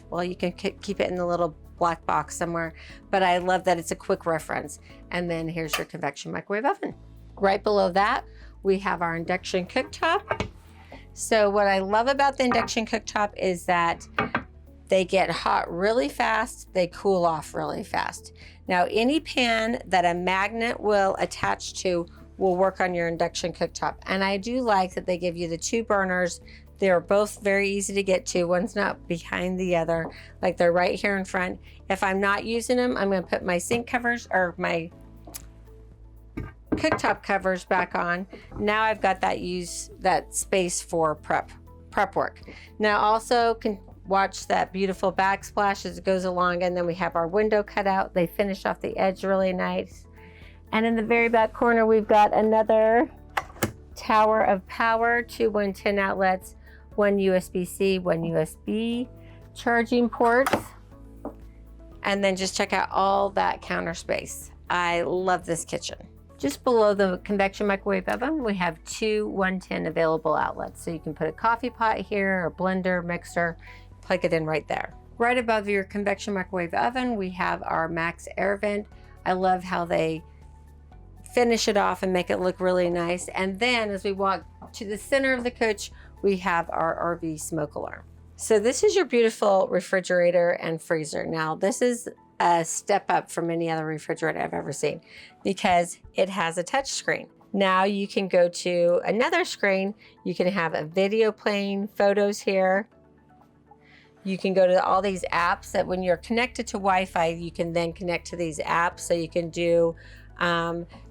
Well, you can keep it in the little black box somewhere, but I love that it's a quick reference. And then here's your convection microwave oven. Right below that, we have our induction cooktop. So what I love about the induction cooktop is that they get hot really fast, they cool off really fast. Now, any pan that a magnet will attach to will work on your induction cooktop. And I do like that they give you the 2 burners. They're both very easy to get to. One's not behind the other, like they're right here in front. If I'm not using them, I'm gonna put my sink covers or my cooktop covers back on. Now I've got that space for prep work. Now also can watch that beautiful backsplash as it goes along, and then we have our window cut out. They finish off the edge really nice. And in the very back corner, we've got another tower of power, 2 110 outlets, 1 USB-C, 1 USB charging ports. And then just check out all that counter space. I love this kitchen. Just below the convection microwave oven, we have 2 110 available outlets. So you can put a coffee pot here, or blender, mixer, plug it in right there. Right above your convection microwave oven, we have our max air vent. I love how they finish it off and make it look really nice. And then as we walk to the center of the coach, we have our RV smoke alarm. So this is your beautiful refrigerator and freezer. Now this is a step up from any other refrigerator I've ever seen because it has a touch screen. Now you can go to another screen. You can have a video playing, photos here. You can go to all these apps that when you're connected to Wi-Fi, you can then connect to these apps. So you can do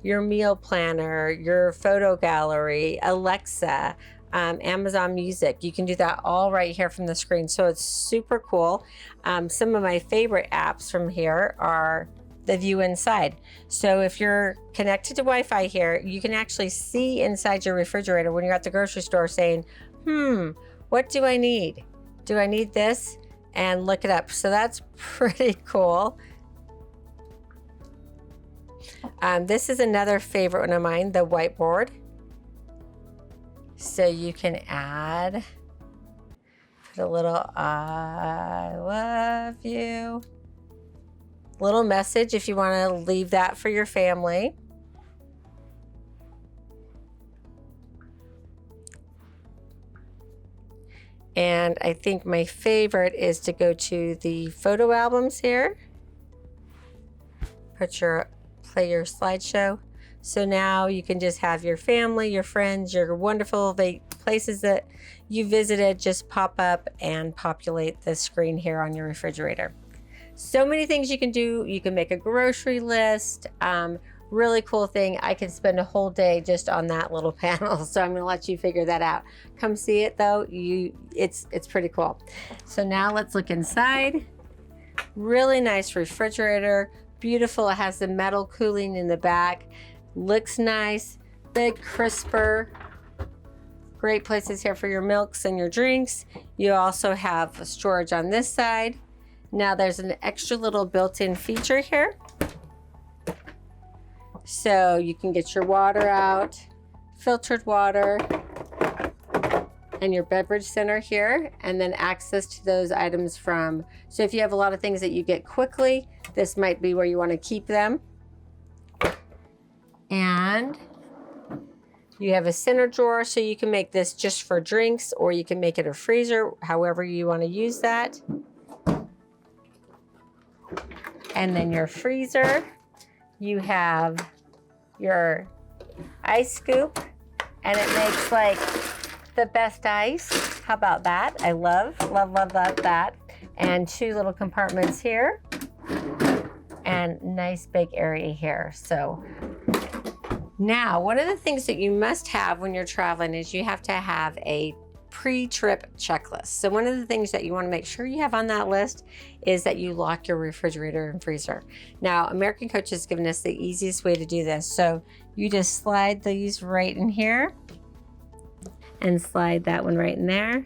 your meal planner, your photo gallery, Alexa, Amazon Music. You can do that all right here from the screen. So it's super cool. Some of my favorite apps from here are the view inside. So if you're connected to Wi-Fi here, you can actually see inside your refrigerator when you're at the grocery store saying, what do I need? Do I need this? And look it up. So that's pretty cool. This is another favorite one of mine, the whiteboard. So you can add, put a little I love you, little message if you want to leave that for your family. And I think my favorite is to go to the photo albums here. Play your slideshow. So now you can just have your family, your friends, your wonderful places that you visited just pop up and populate the screen here on your refrigerator. So many things you can do. You can make a grocery list, Really cool thing. I could spend a whole day just on that little panel. So I'm gonna let you figure that out. Come see it though. It's pretty cool. So now let's look inside. Really nice refrigerator. Beautiful. It has the metal cooling in the back. Looks nice. Big, crisper. Great places here for your milks and your drinks. You also have storage on this side. Now there's an extra little built-in feature here. So you can get your water out, filtered water, and your beverage center here, and then access to those items from, so if you have a lot of things that you get quickly, this might be where you want to keep them. And you have a center drawer, so you can make this just for drinks, or you can make it a freezer, however you want to use that. And then your freezer, you have your ice scoop, and it makes like the best ice. How about that? I love that. And 2 little compartments here, and nice big area here. So now, one of the things that you must have when you're traveling is you have to have a pre-trip checklist. So one of the things that you want to make sure you have on that list is that you lock your refrigerator and freezer. Now, American Coach has given us the easiest way to do this. So you just slide these right in here and slide that one right in there.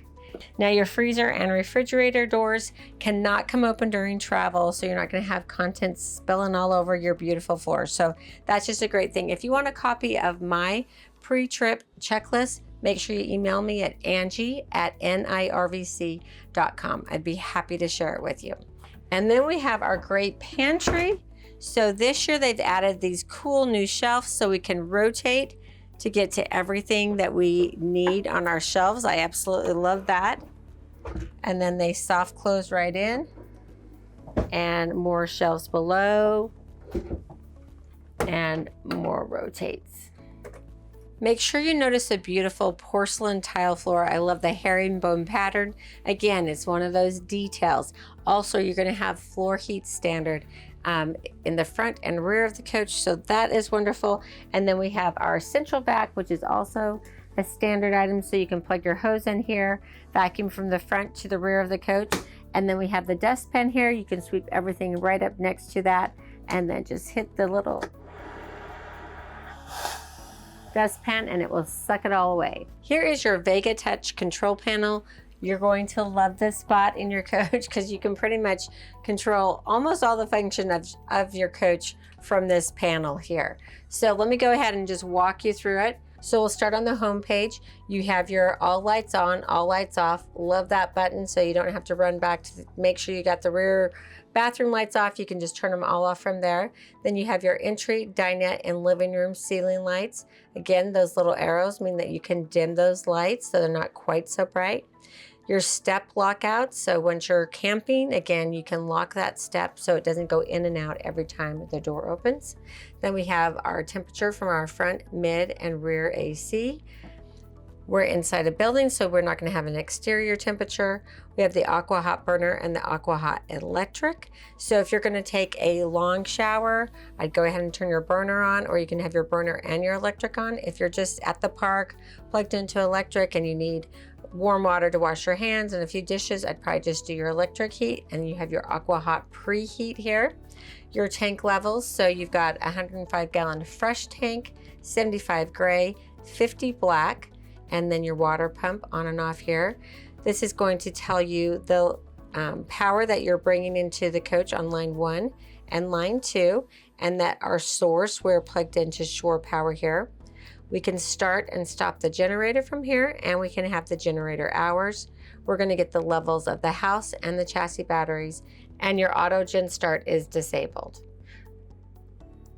Now your freezer and refrigerator doors cannot come open during travel, so you're not going to have contents spilling all over your beautiful floor. So that's just a great thing. If you want a copy of my pre-trip checklist, make sure you email me at Angie@NIRVC.com. I'd be happy to share it with you. And then we have our great pantry. So this year they've added these cool new shelves so we can rotate to get to everything that we need on our shelves. I absolutely love that. And then they soft close right in, and more shelves below, and more rotates. Make sure you notice a beautiful porcelain tile floor. I love the herringbone pattern. Again, it's one of those details. Also, you're going to have floor heat standard in the front and rear of the coach, so that is wonderful. And then we have our central vac, which is also a standard item, so you can plug your hose in here, vacuum from the front to the rear of the coach. And then we have the dustpan here. You can sweep everything right up next to that, and then just hit the little dustpan and it will suck it all away. Here is your Vega Touch control panel. You're going to love this spot in your coach because you can pretty much control almost all the function of your coach from this panel here. So let me go ahead and just walk you through it. So we'll start on the home page. You have your all lights on, all lights off. Love that button, so you don't have to run back to make sure you got the rear bathroom lights off. You can just turn them all off from there. Then you have your entry, dinette, and living room ceiling lights. Again, those little arrows mean that you can dim those lights so they're not quite so bright. Your step lockout, so once you're camping, again, you can lock that step so it doesn't go in and out every time the door opens. Then we have our temperature from our front, mid, and rear AC. We're inside a building, so we're not going to have an exterior temperature. We have the Aqua Hot burner and the Aqua Hot electric. So if you're going to take a long shower, I'd go ahead and turn your burner on, or you can have your burner and your electric on. If you're just at the park, plugged into electric, and you need warm water to wash your hands and a few dishes, I'd probably just do your electric heat. And you have your Aqua Hot preheat here. Your tank levels, so you've got a 105-gallon fresh tank, 75 gray, 50 black, and then your water pump on and off here. This is going to tell you the power that you're bringing into the coach on line 1 and line 2, and that our source, we're plugged into shore power here. We can start and stop the generator from here, and we can have the generator hours. We're going to get the levels of the house and the chassis batteries, and your auto gen start is disabled.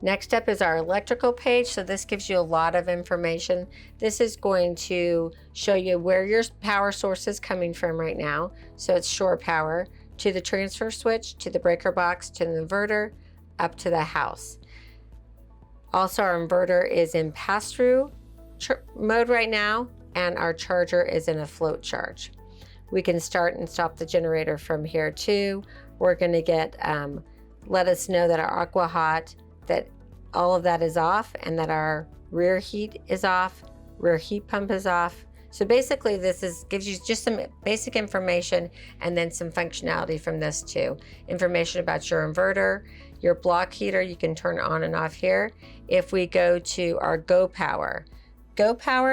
Next up is our electrical page. So this gives you a lot of information. This is going to show you where your power source is coming from right now. So it's shore power to the transfer switch, to the breaker box, to the inverter, up to the house. Also, our inverter is in pass-through mode right now, and our charger is in a float charge. We can start and stop the generator from here too. We're going to get let us know that our Aqua Hot, that all of that is off and that our rear heat is off, rear heat pump is off. So basically gives you just some basic information and then some functionality from this too. Information about your inverter, your block heater, you can turn on and off here. If we go to our Go Power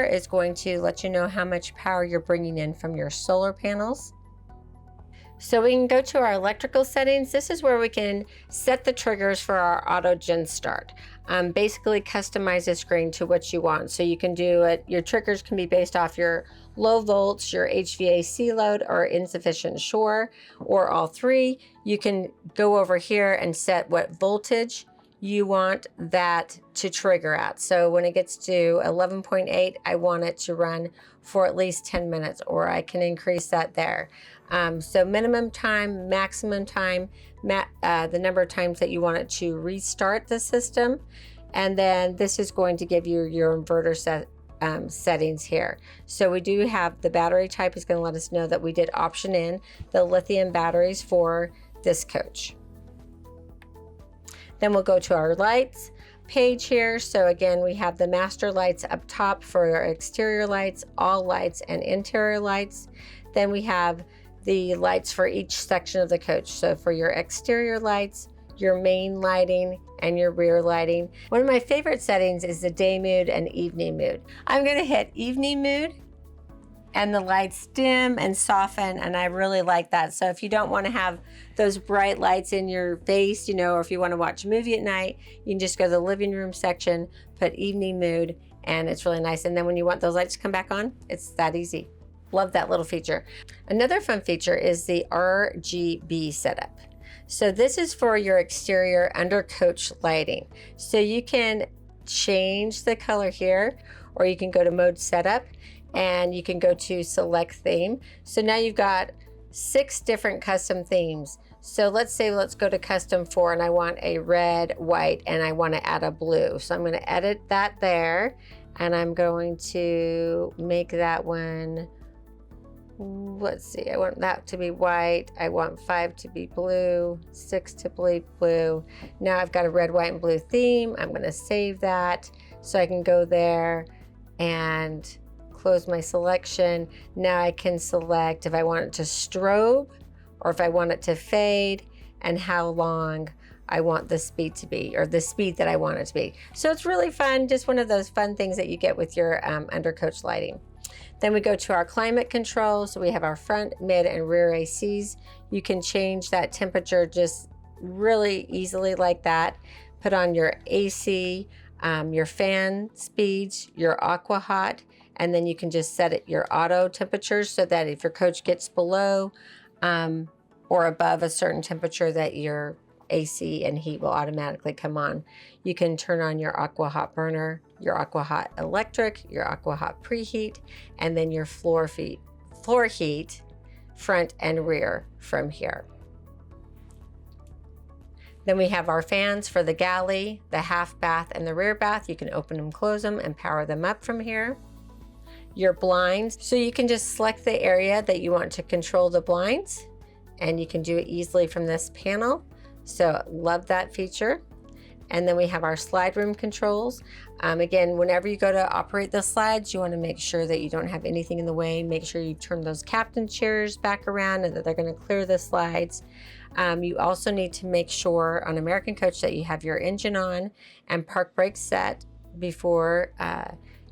is going to let you know how much power you're bringing in from your solar panels. So we can go to our electrical settings. This is where we can set the triggers for our auto gen start. Basically customize the screen to what you want. So you can do it, your triggers can be based off your low volts, your HVAC load, or insufficient shore, or all three. You can go over here and set what voltage you want that to trigger at. So when it gets to 11.8, I want it to run for at least 10 minutes, or I can increase that there. So minimum time, maximum time, the number of times that you want it to restart the system. And then this is going to give you your inverter settings here. So we do have the battery type is going to let us know that we did option in the lithium batteries for this coach. Then we'll go to our lights page here. So again, we have the master lights up top for our exterior lights, all lights, and interior lights. Then we have the lights for each section of the coach. So for your exterior lights, your main lighting, and your rear lighting. One of my favorite settings is the day mood and evening mood. I'm gonna hit evening mood and the lights dim and soften, and I really like that. So if you don't wanna have those bright lights in your face, or if you wanna watch a movie at night, you can just go to the living room section, put evening mood, and it's really nice. And then when you want those lights to come back on, it's that easy. Love that little feature. Another fun feature is the RGB setup. So this is for your exterior under coach lighting. So you can change the color here, or you can go to mode setup and you can go to select theme. So now you've got 6 different custom themes. So let's go to custom 4 and I want a red, white, and I want to add a blue. So I'm going to edit that there, and I'm going to make that one, let's see, I want that to be white, I want 5 to be blue, 6 to be blue. Now I've got a red, white, and blue theme. I'm going to save that so I can go there and close my selection. Now I can select if I want it to strobe or if I want it to fade, and how long I want the speed to be, or the speed that I want it to be. So it's really fun, just one of those fun things that you get with your undercoach lighting. Then we go to our climate control. So we have our front, mid, and rear ACs. You can change that temperature just really easily like that. Put on your AC, your fan speeds, your aqua hot, and then you can just set it your auto temperatures so that if your coach gets below or above a certain temperature, that your AC and heat will automatically come on. You can turn on your aqua hot burner, your aqua hot electric, your aqua hot preheat, and then your floor heat, front and rear from here. Then we have our fans for the galley, the half bath, and the rear bath. You can open them, close them, and power them up from here. Your blinds, so you can just select the area that you want to control the blinds, and you can do it easily from this panel. So love that feature. And then we have our slide room controls. Again, whenever you go to operate the slides, you want to make sure that you don't have anything in the way. Make sure you turn those captain chairs back around and that they're going to clear the slides. You also need to make sure on American Coach that you have your engine on and park brake set before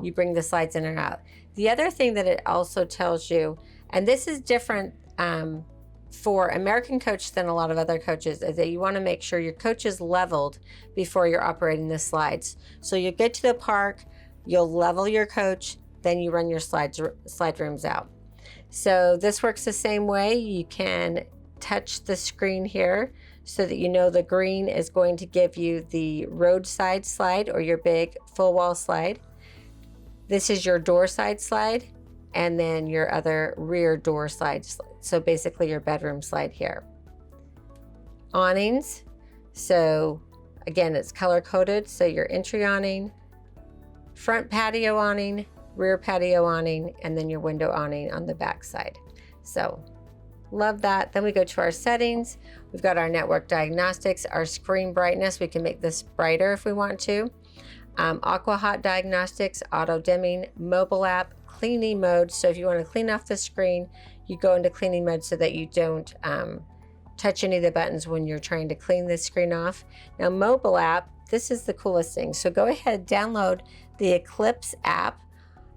you bring the slides in and out. The other thing that it also tells you, and this is different for American Coach than a lot of other coaches, is that you want to make sure your coach is leveled before you're operating the slides. So you get to the park, you'll level your coach, then you run your slide rooms out. So this works the same way. You can touch the screen here so that you know the green is going to give you the roadside slide or your big full wall slide. This is your door side slide, and then your other rear door slide. So basically your bedroom slide here. Awnings. So again, it's color coded. So your entry awning, front patio awning, rear patio awning, and then your window awning on the back side. So Love that. Then we go to our settings. We've got our network diagnostics, our screen brightness. We can make this brighter if we want to. Aqua hot diagnostics, auto dimming, mobile app, cleaning mode. So if you want to clean off the screen, you go into cleaning mode so that you don't touch any of the buttons when you're trying to clean the screen off. Now mobile app, this is the coolest thing. So go ahead, download the Eclipse app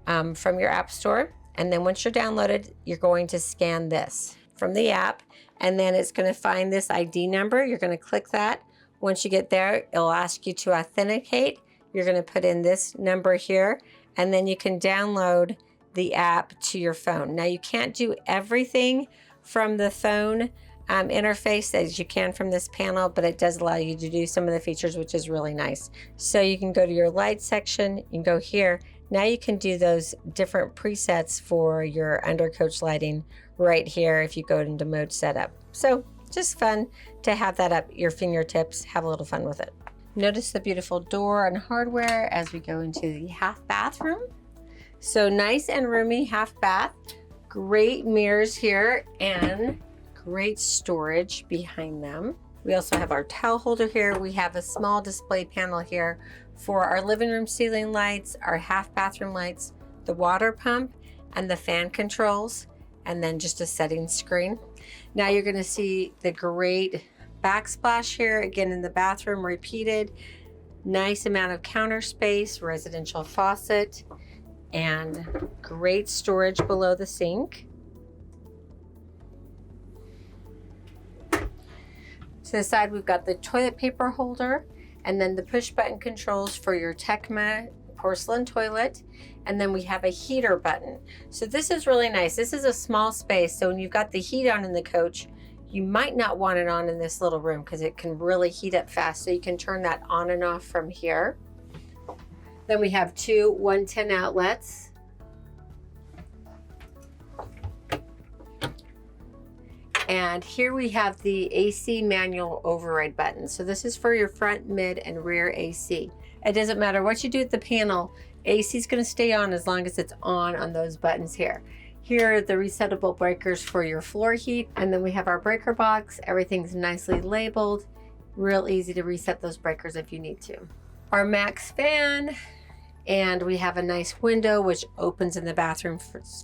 from your app store. And then once you're downloaded, you're going to scan this from the app, and then it's going to find this ID number. You're going to click that. Once you get there, it'll ask you to authenticate. You're going to put in this number here, and then you can download the app to your phone. Now you can't do everything from the phone interface as you can from this panel, but it does allow you to do some of the features, which is really nice. So you can go to your light section, you can go here. Now you can do those different presets for your undercoach lighting right here if you go into mode setup. So just fun to have that at your fingertips, have a little fun with it. Notice the beautiful door and hardware as we go into the half bathroom. So nice and roomy half bath, great mirrors here and great storage behind them. We also have our towel holder here. We have a small display panel here for our living room ceiling lights, our half bathroom lights, the water pump, and the fan controls, and then just a setting screen. Now you're going to see the great backsplash here, again in the bathroom, repeated. Nice amount of counter space, residential faucet, and great storage below the sink. To the side, we've got the toilet paper holder, and then the push button controls for your Tecma porcelain toilet. And then we have a heater button. So this is really nice. This is a small space. So when you've got the heat on in the coach, you might not want it on in this little room because it can really heat up fast. So you can turn that on and off from here. Then we have two 110 outlets. And here we have the AC manual override button. So this is for your front, mid, and rear AC. It doesn't matter what you do at the panel, AC is going to stay on as long as it's on those buttons here. Here are the resettable breakers for your floor heat. And then we have our breaker box. Everything's nicely labeled. Real easy to reset those breakers if you need to. Our max fan. And we have a nice window which opens in the bathroom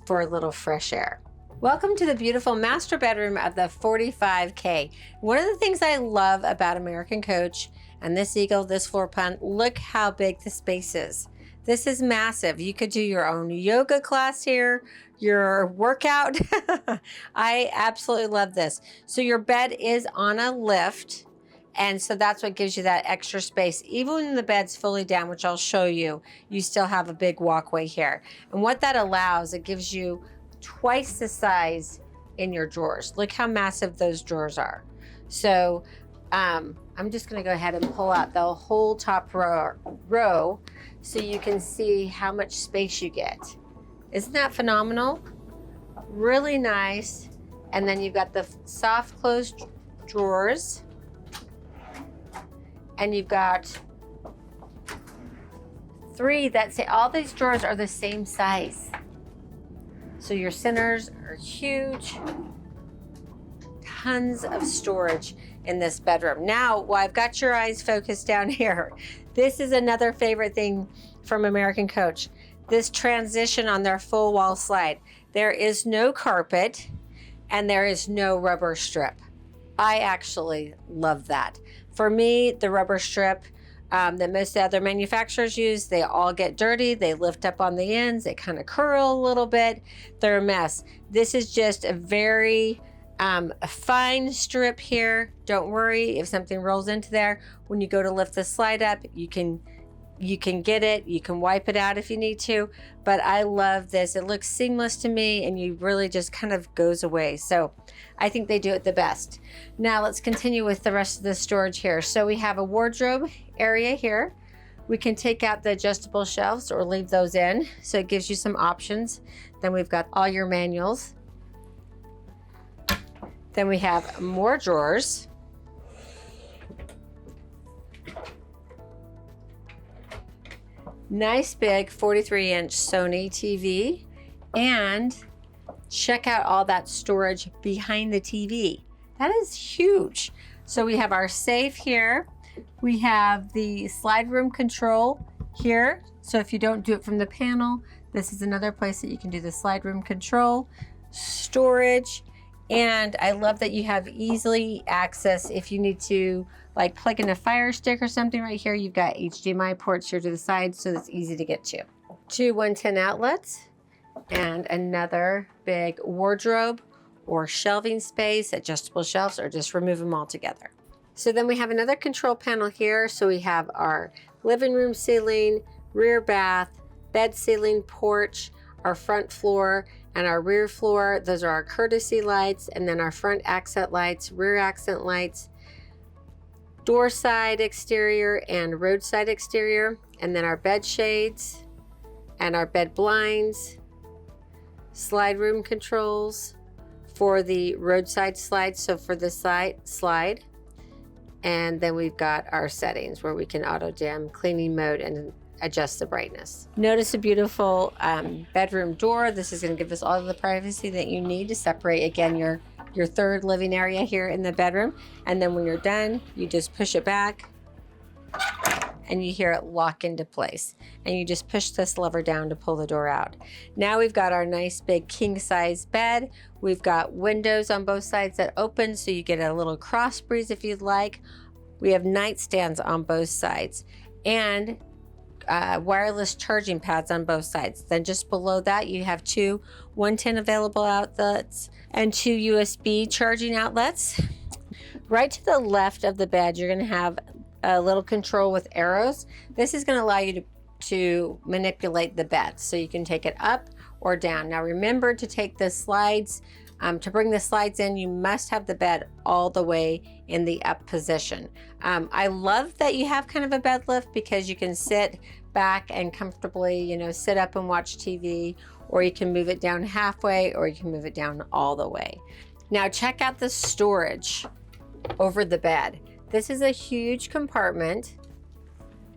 for a little fresh air. Welcome to the beautiful master bedroom of the 45K. One of the things I love about American Coach and this Eagle, this floor plan, look how big the space is. This is massive. You could do your own yoga class here, your workout. I absolutely love this. So your bed is on a lift, and so that's what gives you that extra space. Even when the bed's fully down, which I'll show you, you still have a big walkway here. And what that allows, it gives you twice the size in your drawers. Look how massive those drawers are. So I'm just going to go ahead and pull out the whole top row so you can see how much space you get. Isn't that phenomenal? Really nice. And then you've got the soft closed drawers, and you've got three that say all these drawers are the same size. So your centers are huge. Tons of storage in this bedroom. Now, while I've got your eyes focused down here, this is another favorite thing from American Coach. This transition on their full wall slide. There is no carpet and there is no rubber strip. I actually love that. For me, the rubber strip that most other manufacturers use, they all get dirty, they lift up on the ends, they kind of curl a little bit, they're a mess. This is just a very fine strip here. Don't worry if something rolls into there. When you go to lift the slide up, you can get it, you can wipe it out if you need to, but I love this. It looks seamless to me, and you really just kind of goes away. So I think they do it the best. Now let's continue with the rest of the storage here. So we have a wardrobe area here. We can take out the adjustable shelves or leave those in, so it gives you some options. Then we've got all your manuals. Then we have more drawers. Nice big 43-inch Sony TV, and check out all that storage behind the TV. That is huge. So we have our safe here. We have the slide room control here. So if you don't do it from the panel, this is another place that you can do the slide room control, storage. And I love that you have easily access if you need to like plug in a Fire Stick or something right here. You've got HDMI ports here to the side, so that's easy to get to. Two 110 outlets and another big wardrobe or shelving space, adjustable shelves, or just remove them all together. So then we have another control panel here. So we have our living room ceiling, rear bath, bed ceiling, porch, our front floor, and our rear floor. Those are our courtesy lights, and then our front accent lights, rear accent lights, door side exterior and roadside exterior, and then our bed shades and our bed blinds, slide room controls for the roadside slide, so for the side slide. And then we've got our settings where we can auto dim, cleaning mode, and adjust the brightness. Notice a beautiful bedroom door. This is going to give us all of the privacy that you need to separate, again, your third living area here in the bedroom. And then when you're done, you just push it back and you hear it lock into place. And you just push this lever down to pull the door out. Now we've got our nice big king size bed. We've got windows on both sides that open so you get a little cross breeze if you'd like. We have nightstands on both sides and wireless charging pads on both sides. Then just below that you have two 110 available outlets and two USB charging outlets. Right to the left of the bed you're going to have a little control with arrows. This is going to allow you to manipulate the bed, so you can take it up or down. Now remember to take the slides, to bring the slides in, you must have the bed all the way in the up position. I love that you have kind of a bed lift because you can sit back and comfortably, you know, sit up and watch TV, or you can move it down halfway, or you can move it down all the way. Now check out the storage over the bed. This is a huge compartment,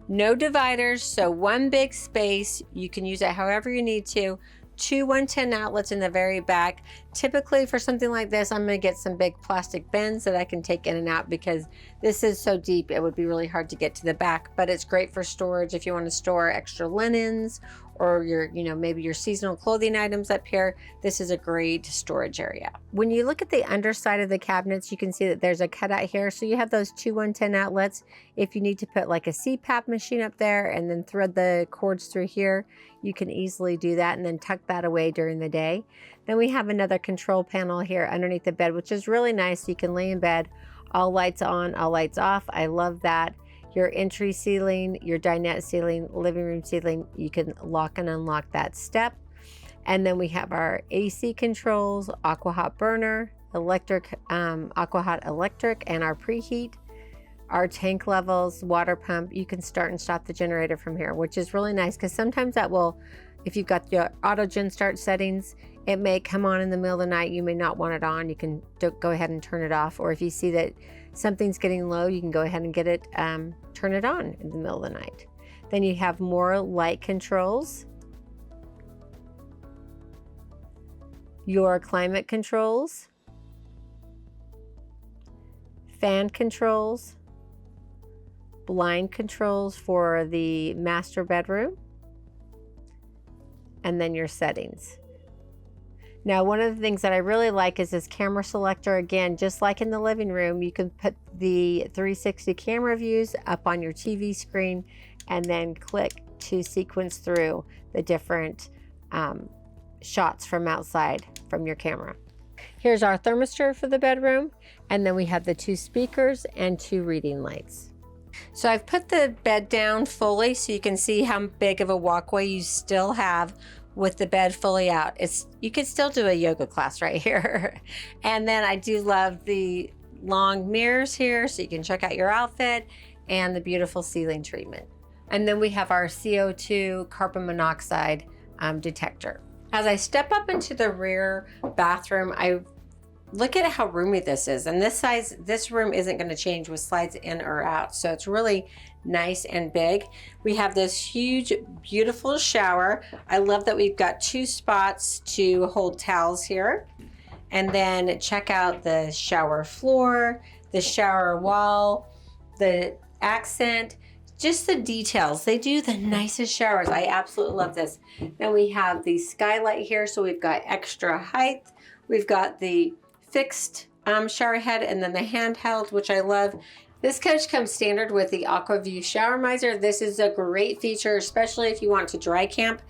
no dividers, so one big space. You can use it however you need to. Two 110 outlets in the very back. Typically for something like this, I'm going to get some big plastic bins that I can take in and out because this is so deep it would be really hard to get to the back, but it's great for storage if you want to store extra linens or your, you know, maybe your seasonal clothing items up here. This is a great storage area. When you look at the underside of the cabinets, you can see that there's a cutout here. So you have those two 110 outlets. If you need to put like a CPAP machine up there and then thread the cords through here, you can easily do that and then tuck that away during the day. Then we have another control panel here underneath the bed, which is really nice. You can lay in bed, all lights on, all lights off. I love that. Your entry ceiling, your dinette ceiling, living room ceiling, you can lock and unlock that step. And then we have our AC controls, aqua hot burner, electric, aqua hot electric, and our preheat, our tank levels, water pump. You can start and stop the generator from here, which is really nice because sometimes that will, if you've got your auto gen start settings, it may come on in the middle of the night. You may not want it on. You can go ahead and turn it off. Or if you see that something's getting low, you can go ahead and get it, turn it on in the middle of the night. Then you have more light controls, your climate controls, fan controls, blind controls for the master bedroom, and then your settings. Now, one of the things that I really like is this camera selector. Again, just like in the living room, you can put the 360 camera views up on your TV screen and then click to sequence through the different shots from outside from your camera. Here's our thermistor for the bedroom, and then we have the two speakers and two reading lights. So I've put the bed down fully so you can see how big of a walkway you still have with the bed fully out. You could still do a yoga class right here. And then I do love the long mirrors here so you can check out your outfit, and the beautiful ceiling treatment. And then we have our CO2 carbon monoxide detector. As I step up into the rear bathroom, I look at how roomy this is. And this size, this room isn't going to change with slides in or out. So it's really nice and big. We have this huge, beautiful shower. I love that we've got 2 spots to hold towels here. And then check out the shower floor, the shower wall, the accent, just the details. They do the nicest showers. I absolutely love this. Then we have the skylight here, so we've got extra height. We've got the fixed shower head and then the handheld, which I love. This coach comes standard with the AquaView shower miser. This is a great feature, especially if you want to dry camp,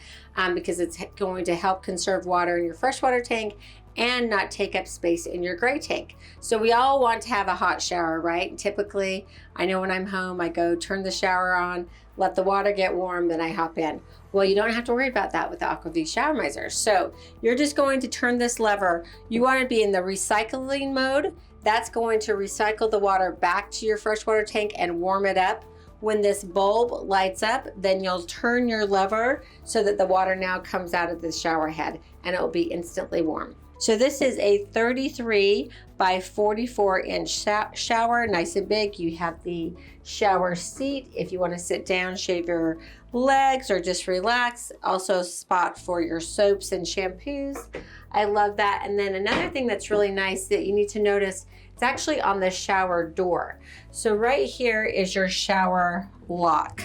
because it's going to help conserve water in your freshwater tank and not take up space in your gray tank. So we all want to have a hot shower, right? Typically, I know when I'm home, I go turn the shower on, let the water get warm, then I hop in. Well, you don't have to worry about that with the AquaView shower miser. So you're just going to turn this lever. You want to be in the recycling mode. That's going to recycle the water back to your freshwater tank and warm it up. When this bulb lights up, then you'll turn your lever so that the water now comes out of the shower head and it will be instantly warm. So this is a 33 by 44 inch shower, nice and big. You have the shower seat if you want to sit down, shave your legs, or just relax. Also a spot for your soaps and shampoos. I love that. And then another thing that's really nice that you need to notice, it's actually on the shower door. So right here is your shower lock.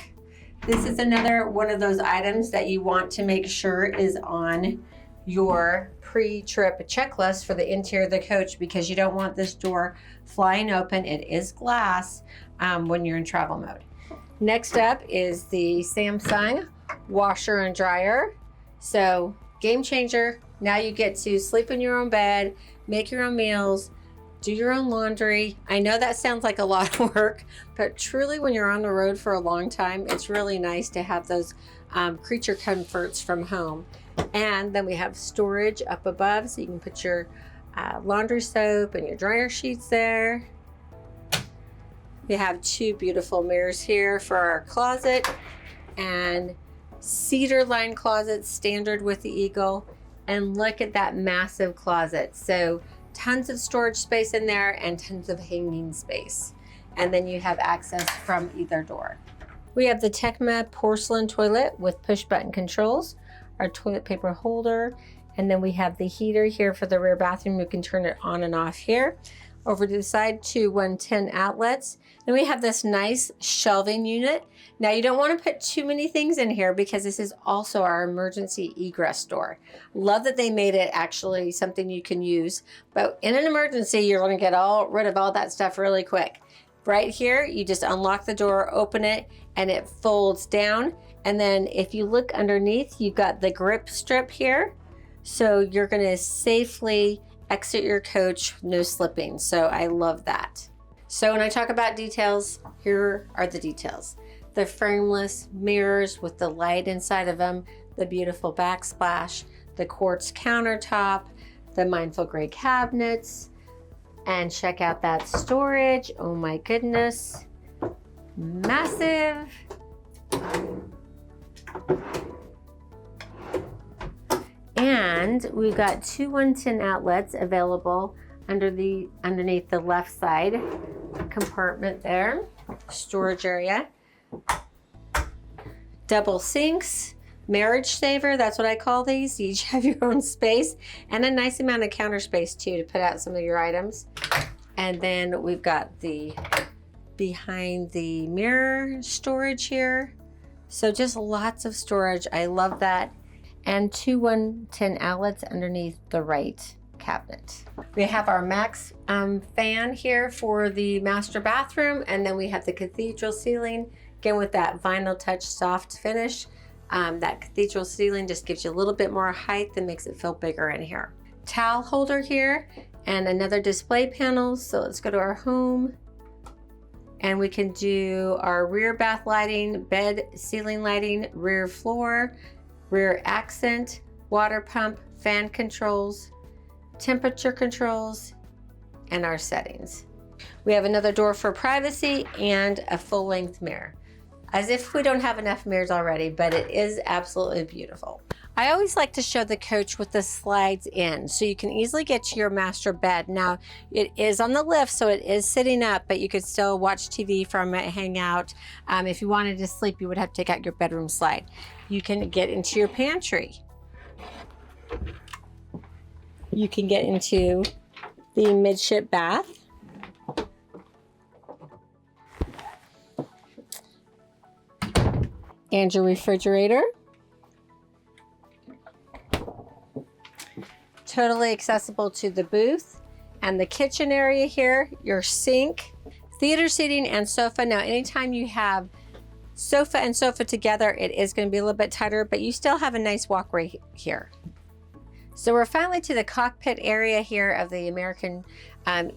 This is another one of those items that you want to make sure is on your pre-trip checklist for the interior of the coach, because you don't want this door flying open. It is glass when you're in travel mode. Next up is the Samsung washer and dryer. So game changer. Now you get to sleep in your own bed, make your own meals, do your own laundry. I know that sounds like a lot of work, but truly when you're on the road for a long time, it's really nice to have those creature comforts from home. And then we have storage up above, so you can put your laundry soap and your dryer sheets there. We have 2 beautiful mirrors here for our closet, and cedar lined closet standard with the Eagle. And look at that massive closet. So tons of storage space in there and tons of hanging space. And then you have access from either door. We have the Tecma porcelain toilet with push button controls, our toilet paper holder, and then we have the heater here for the rear bathroom. You can turn it on and off here. Over to the side, 2 110 outlets. Then we have this nice shelving unit. Now you don't want to put too many things in here because this is also our emergency egress door. Love that they made it actually something you can use, but in an emergency, you're going to get rid of all that stuff really quick. Right here, you just unlock the door, open it, and it folds down. And then if you look underneath, you've got the grip strip here. So you're going to safely exit your coach, no slipping. So I love that. So when I talk about details, here are the details. The frameless mirrors with the light inside of them, the beautiful backsplash, the quartz countertop, the mindful gray cabinets, and check out that storage. Oh my goodness, massive. And we've got 2 110 outlets available underneath the left side compartment there, storage area. Double sinks, marriage saver, that's what I call these. You each have your own space and a nice amount of counter space too to put out some of your items. And then we've got the behind the mirror storage here. So just lots of storage. I love that. And 2 110 outlets underneath the right cabinet. We have our Max fan here for the master bathroom, and then we have the cathedral ceiling, again with that vinyl touch soft finish. That cathedral ceiling just gives you a little bit more height and makes it feel bigger in here. Towel holder here and another display panel. So let's go to our home, and we can do our rear bath lighting, bed ceiling lighting, rear floor, rear accent, water pump, fan controls, temperature controls, and our settings. We have another door for privacy and a full-length mirror. As if we don't have enough mirrors already, but it is absolutely beautiful. I always like to show the coach with the slides in, so you can easily get to your master bed. Now, it is on the lift, so it is sitting up, but you could still watch TV from it, hang out. If you wanted to sleep, you would have to take out your bedroom slide. You can get into your pantry. You can get into the midship bath. And your refrigerator. Totally accessible to the booth and the kitchen area here, your sink, theater seating, and sofa. Now, anytime you have sofa and sofa together, it is going to be a little bit tighter, but you still have a nice walkway here. So we're finally to the cockpit area here of the American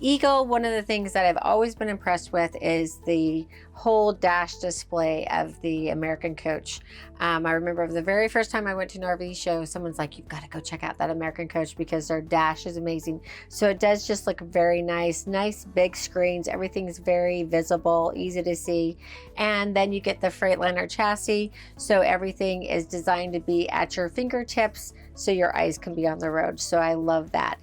Eagle. One of the things that I've always been impressed with is the whole dash display of the American coach. I remember the very first time I went to an RV show, someone's like, you've got to go check out that American coach because their dash is amazing. So it does just look very nice, nice big screens. Everything's very visible, easy to see. And then you get the Freightliner chassis. So everything is designed to be at your fingertips so your eyes can be on the road. So I love that.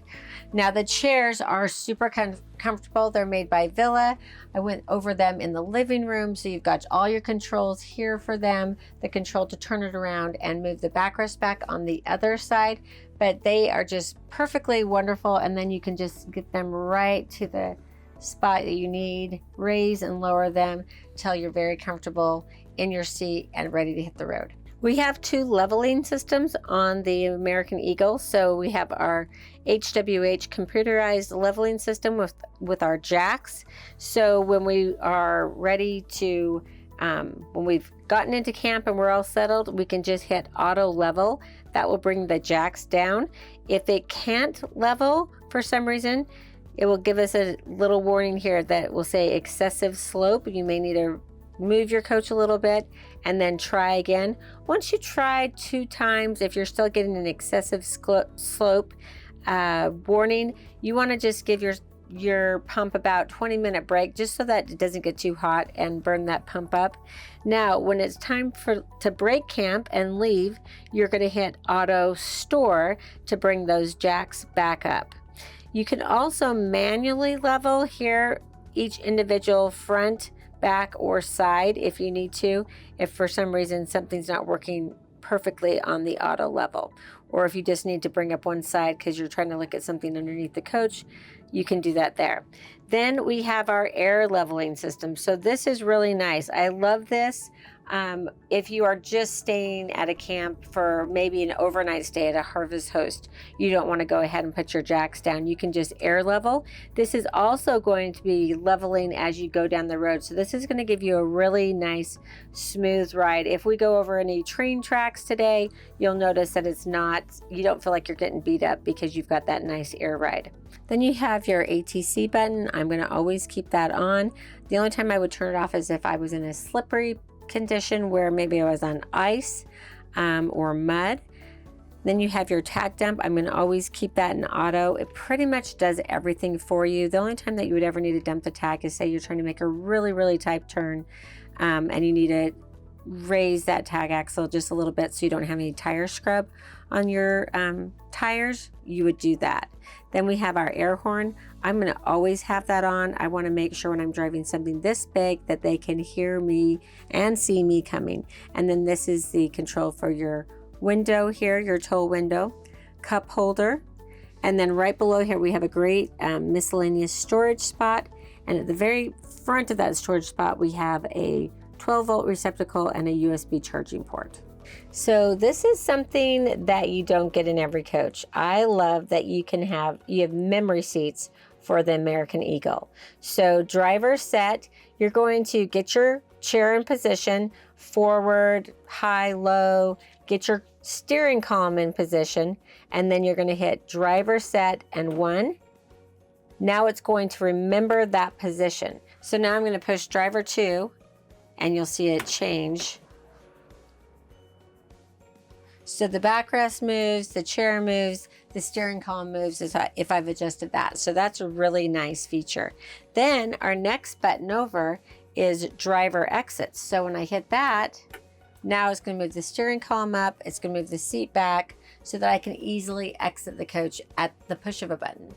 Now the chairs are super comfortable. They're made by Villa. I went over them in the living room. So you've got all your controls here for them, the control to turn it around and move the backrest back on the other side. But they are just perfectly wonderful. And then you can just get them right to the spot that you need, raise and lower them till you're very comfortable in your seat and ready to hit the road. We have two leveling systems on the American Eagle. So we have our HWH computerized leveling system with our jacks. So when we are ready to, when we've gotten into camp and we're all settled, we can just hit auto level. That will bring the jacks down. If it can't level for some reason, it will give us a little warning here that will say excessive slope. You may need to move your coach a little bit and then try again. Once you try 2 times, if you're still getting an excessive slope warning, you want to just give your pump about 20-minute break just so that it doesn't get too hot and burn that pump up. Now, when it's time to break camp and leave, you're going to hit auto store to bring those jacks back up. You can also manually level here each individual front, back, or side if you need to, if for some reason something's not working perfectly on the auto level, or if you just need to bring up one side because you're trying to look at something underneath the coach, you can do that there. Then we have our air leveling system. So this is really nice. I love this. If you are just staying at a camp for maybe an overnight stay at a Harvest Host, you don't want to go ahead and put your jacks down. You can just air level. This is also going to be leveling as you go down the road. So this is going to give you a really nice, smooth ride. If we go over any train tracks today, you'll notice that you don't feel like you're getting beat up because you've got that nice air ride. Then you have your ATC button. I'm going to always keep that on. The only time I would turn it off is if I was in a slippery condition where maybe I was on ice or mud. Then you have your tag dump. I'm going to always keep that in auto. It pretty much does everything for you. The only time that you would ever need to dump the tag is say you're trying to make a really, really tight turn and you need to raise that tag axle just a little bit so you don't have any tire scrub on your tires. You would do that. Then we have our air horn. I'm going to always have that on. I want to make sure when I'm driving something this big that they can hear me and see me coming. And then this is the control for your window here, your tow window, cup holder. And then right below here we have a great miscellaneous storage spot. And at the very front of that storage spot we have a 12-volt receptacle and a USB charging port. So this is something that you don't get in every coach. I love that you have memory seats for the American Eagle. So driver set, you're going to get your chair in position, forward, high, low, get your steering column in position, and then you're going to hit driver set and 1. Now it's going to remember that position. So now I'm going to push driver 2 and you'll see it change. So the backrest moves, the chair moves, the steering column moves if I've adjusted that. So that's a really nice feature. Then our next button over is driver exits. So when I hit that, Now it's going to move the steering column up. It's going to move the seat back so that I can easily exit the coach at the push of a button.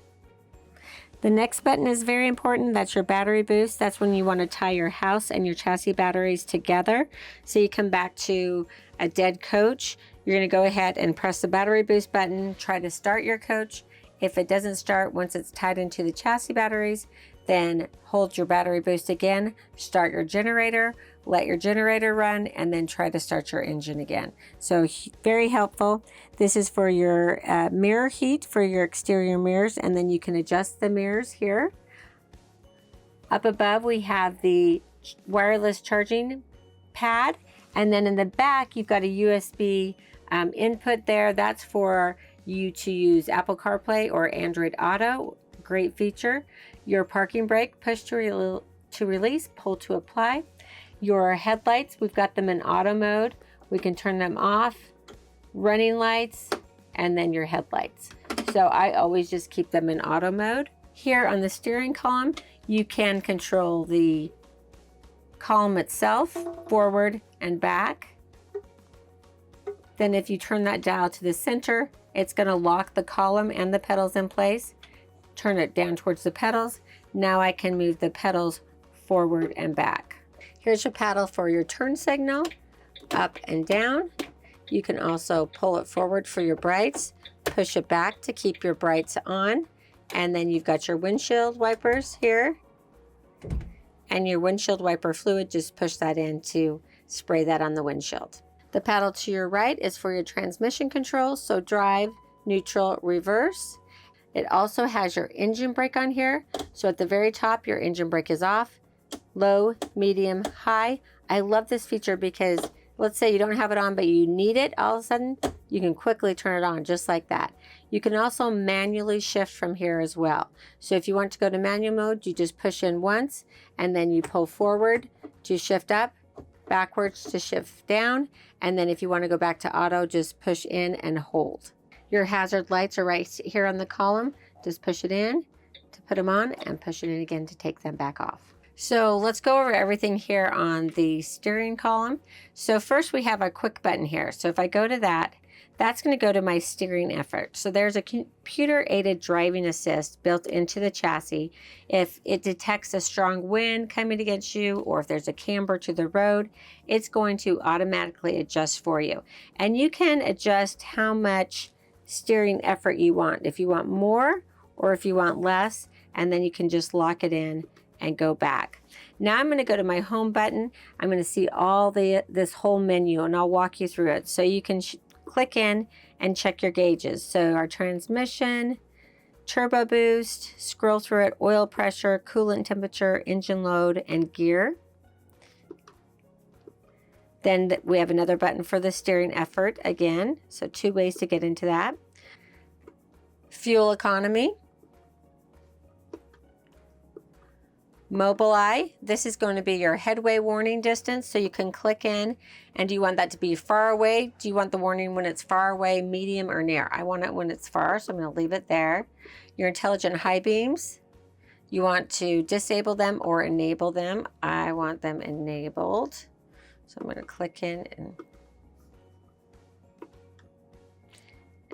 The next button is very important. That's your battery boost. That's when you want to tie your house and your chassis batteries together. So you come back to a dead coach. You're going to go ahead and press the battery boost button. Try to start your coach. If it doesn't start once it's tied into the chassis batteries, then hold your battery boost again, start your generator, let your generator run, and then try to start your engine again. So very helpful. This is for your mirror heat for your exterior mirrors, and then you can adjust the mirrors here. Up above, we have the wireless charging pad, and then in the back, you've got a USB input there. That's for you to use Apple CarPlay or Android Auto. Great feature. Your parking brake, push to release, pull to apply. Your headlights, we've got them in auto mode. We can turn them off. Running lights, and then your headlights. So I always just keep them in auto mode. Here on the steering column, you can control the column itself, forward and back. Then if you turn that dial to the center, it's going to lock the column and the pedals in place. Turn it down towards the pedals. Now I can move the pedals forward and back. Here's your paddle for your turn signal, up and down. You can also pull it forward for your brights, push it back to keep your brights on, and then you've got your windshield wipers here. And your windshield wiper fluid, just push that in to spray that on the windshield. The paddle to your right is for your transmission control, so drive, neutral, reverse. It also has your engine brake on here. So at the very top, your engine brake is off. Low, medium, high. I love this feature because let's say you don't have it on, but you need it all of a sudden, you can quickly turn it on just like that. You can also manually shift from here as well. So if you want to go to manual mode, you just push in once and then you pull forward to shift up, backwards to shift down. And then if you want to go back to auto, just push in and hold. Your hazard lights are right here on the column. Just push it in to put them on and push it in again to take them back off. So let's go over everything here on the steering column. So first we have a quick button here. So if I go to that, that's going to go to my steering effort. So there's a computer aided driving assist built into the chassis. If it detects a strong wind coming against you, or if there's a camber to the road, it's going to automatically adjust for you. And you can adjust how much steering effort you want, if you want more or if you want less, and then you can just lock it in and go back. Now I'm going to go to my home button. I'm going to see all this whole menu, and I'll walk you through it. So you can click in and check your gauges. So our transmission, turbo boost, scroll through it, oil pressure, coolant temperature, engine load, and gear. Then we have another button for the steering effort again. So 2 ways to get into that. Fuel economy. Mobileye. This is going to be your headway warning distance. So you can click in, and do you want that to be far away? Do you want the warning when it's far away, medium, or near? I want it when it's far, so I'm going to leave it there. Your intelligent high beams. You want to disable them or enable them. I want them enabled. So I'm going to click in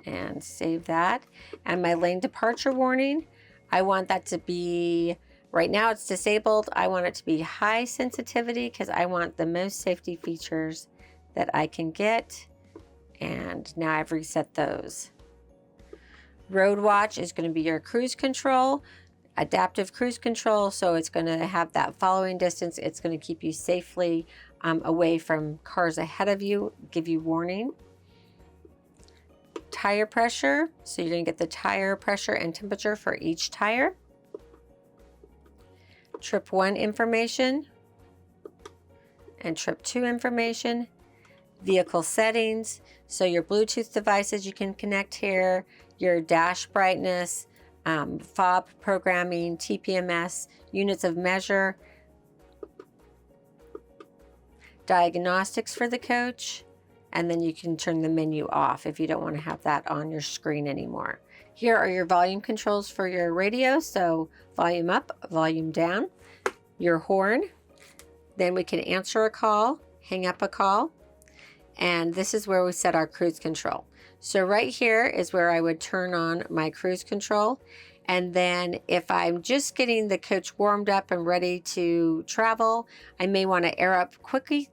and save that. And my lane departure warning, I want that to be, right now it's disabled. I want it to be high sensitivity because I want the most safety features that I can get. And now I've reset those. Road watch is going to be your cruise control. Adaptive cruise control, so it's going to have that following distance. It's going to keep you safely away from cars ahead of you, give you warning. Tire pressure, so you're going to get the tire pressure and temperature for each tire. Trip 1 information and trip 2 information. Vehicle settings, so your Bluetooth devices you can connect here, your dash brightness, fob programming, TPMS, units of measure, diagnostics for the coach, and then you can turn the menu off if you don't want to have that on your screen anymore. Here are your volume controls for your radio, so volume up, volume down, your horn, then we can answer a call, hang up a call. and this is where we set our cruise control. So right here is where I would turn on my cruise control. And then if I'm just getting the coach warmed up and ready to travel, I may want to air up quickly.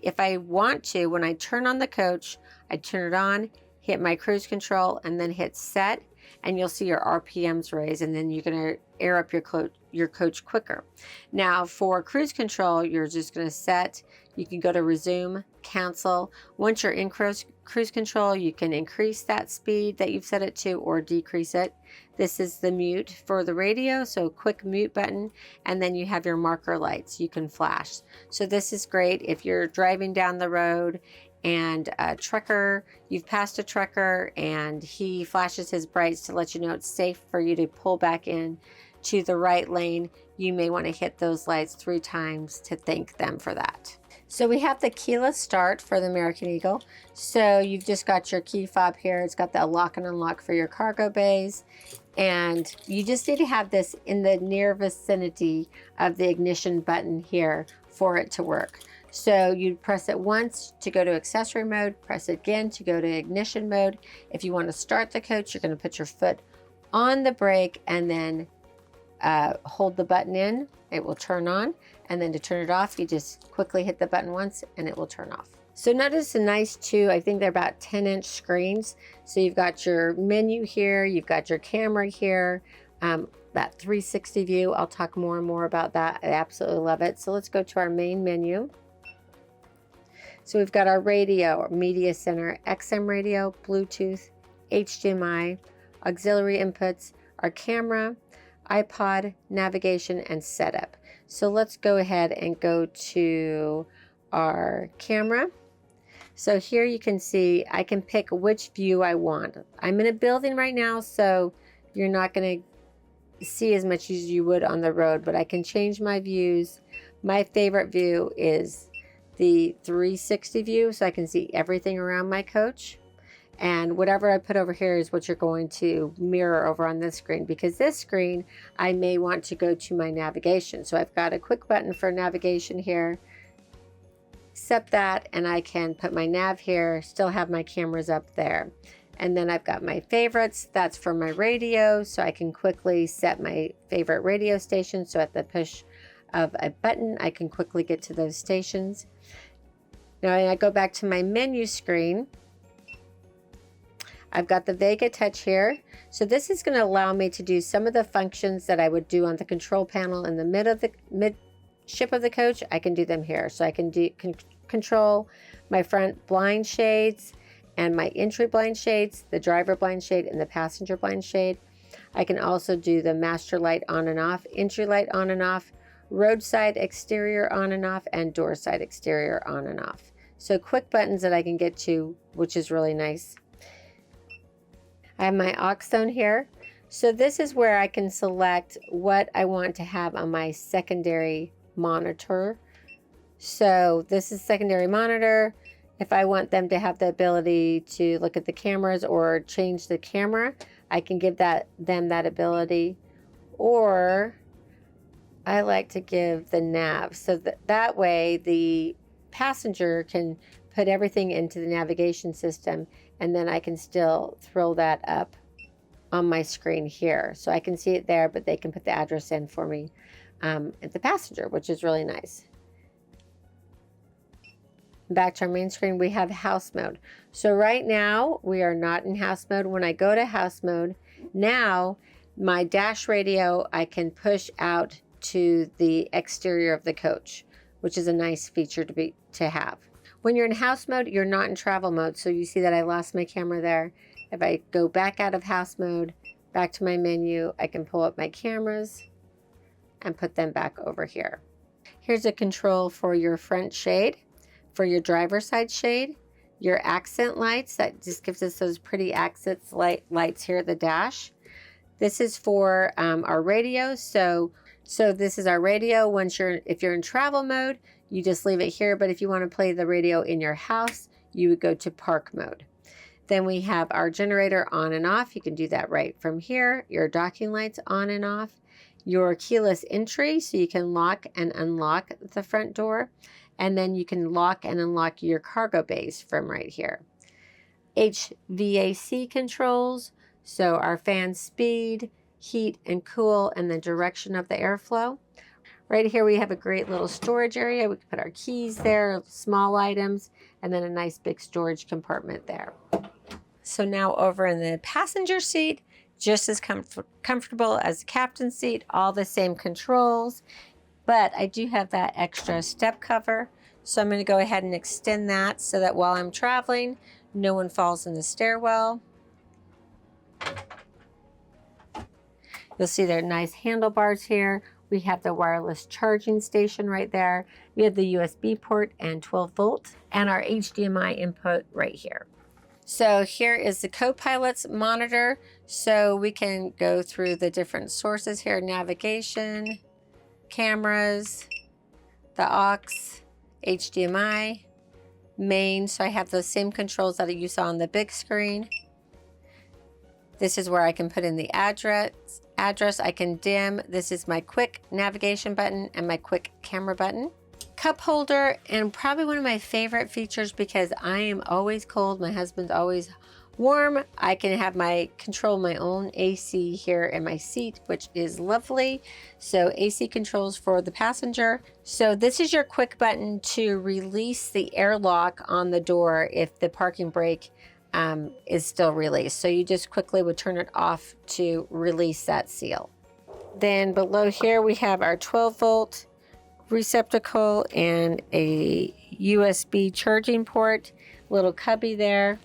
If I want to, when I turn on the coach, I turn it on, hit my cruise control, and then hit set, and you'll see your RPMs raise, and then you're going to air up your coach quicker. Now for cruise control, you're just going to set. You can go to resume, cancel. Once you're in cruise control, you can increase that speed that you've set it to or decrease it. This is the mute for the radio, so quick mute button, and then you have your marker lights you can flash. So this is great if you're driving down the road and a trucker, you've passed a trucker and he flashes his brights to let you know it's safe for you to pull back in to the right lane. You may want to hit those lights 3 times to thank them for that. So we have the keyless start for the American Eagle. So you've just got your key fob here. It's got the lock and unlock for your cargo bays. And you just need to have this in the near vicinity of the ignition button here for it to work. So you press it once to go to accessory mode, press it again to go to ignition mode. If you want to start the coach, you're going to put your foot on the brake and then hold the button in. It will turn on. And then to turn it off, you just quickly hit the button once and it will turn off. So notice the nice two, I think they're about 10-inch screens. So you've got your menu here, you've got your camera here, that 360 view. I'll talk more and more about that. I absolutely love it. So let's go to our main menu. So we've got our radio, media center, XM radio, Bluetooth, HDMI, auxiliary inputs, our camera, iPod, navigation, and setup. So let's go ahead and go to our camera. So here you can see I can pick which view I want. I'm in a building right now, so you're not going to see as much as you would on the road, but I can change my views. My favorite view is the 360 view, so I can see everything around my coach. And whatever I put over here is what you're going to mirror over on this screen, because this screen, I may want to go to my navigation. So I've got a quick button for navigation here. Set that, and I can put my nav here, still have my cameras up there. And then I've got my favorites. That's for my radio, so I can quickly set my favorite radio station. So at the push of a button, I can quickly get to those stations. Now I go back to my menu screen. I've got the Vega Touch here. So this is going to allow me to do some of the functions that I would do on the control panel in the midship of the coach. I can do them here. So I can control my front blind shades and my entry blind shades, the driver blind shade and the passenger blind shade. I can also do the master light on and off, entry light on and off, roadside exterior on and off, and door side exterior on and off. So quick buttons that I can get to, which is really nice. I have my aux zone here. So this is where I can select what I want to have on my secondary monitor. So this is secondary monitor. If I want them to have the ability to look at the cameras or change the camera, I can give them that ability. Or I like to give the nav, so that way the passenger can put everything into the navigation system, and then I can still throw that up on my screen here. So I can see it there, but they can put the address in for me at the passenger, which is really nice. Back to our main screen, we have house mode. So right now we are not in house mode. When I go to house mode, now my dash radio I can push out to the exterior of the coach, which is a nice feature to have. When you're in house mode, you're not in travel mode. So you see that I lost my camera there. If I go back out of house mode, back to my menu, I can pull up my cameras and put them back over here. Here's a control for your front shade, for your driver's side shade, your accent lights. That just gives us those pretty accent lights here at the dash. This is for our radio. So this is our radio. If you're in travel mode, you just leave it here. But if you want to play the radio in your house, you would go to park mode. Then we have our generator on and off. You can do that right from here. Your docking lights on and off. your keyless entry, so you can lock and unlock the front door. And then you can lock and unlock your cargo bays from right here. HVAC controls, so our fan speed, heat and cool, and the direction of the airflow. Right here we have a great little storage area. We can put our keys there, small items, and then a nice big storage compartment there. So now over in the passenger seat, just as comfortable as the captain's seat, all the same controls, but I do have that extra step cover. So I'm going to go ahead and extend that so that while I'm traveling, no one falls in the stairwell. You'll see there are nice handlebars here. We have the wireless charging station right there. We have the USB port and 12 volt and our HDMI input right here. So here is the co-pilot's monitor. So we can go through the different sources here, navigation, cameras, the aux, HDMI, main. So I have those same controls that you saw on the big screen. This is where I can put in the address. I can dim. This is my quick navigation button and my quick camera button. Cup holder, and probably one of my favorite features because I am always cold. My husband's always warm. I can have control my own AC here in my seat, which is lovely. So AC controls for the passenger. So this is your quick button to release the airlock on the door if the parking brake is still released. So you just quickly would turn it off to release that seal. Then below here we have our 12 volt receptacle and a USB charging port, little cubby there,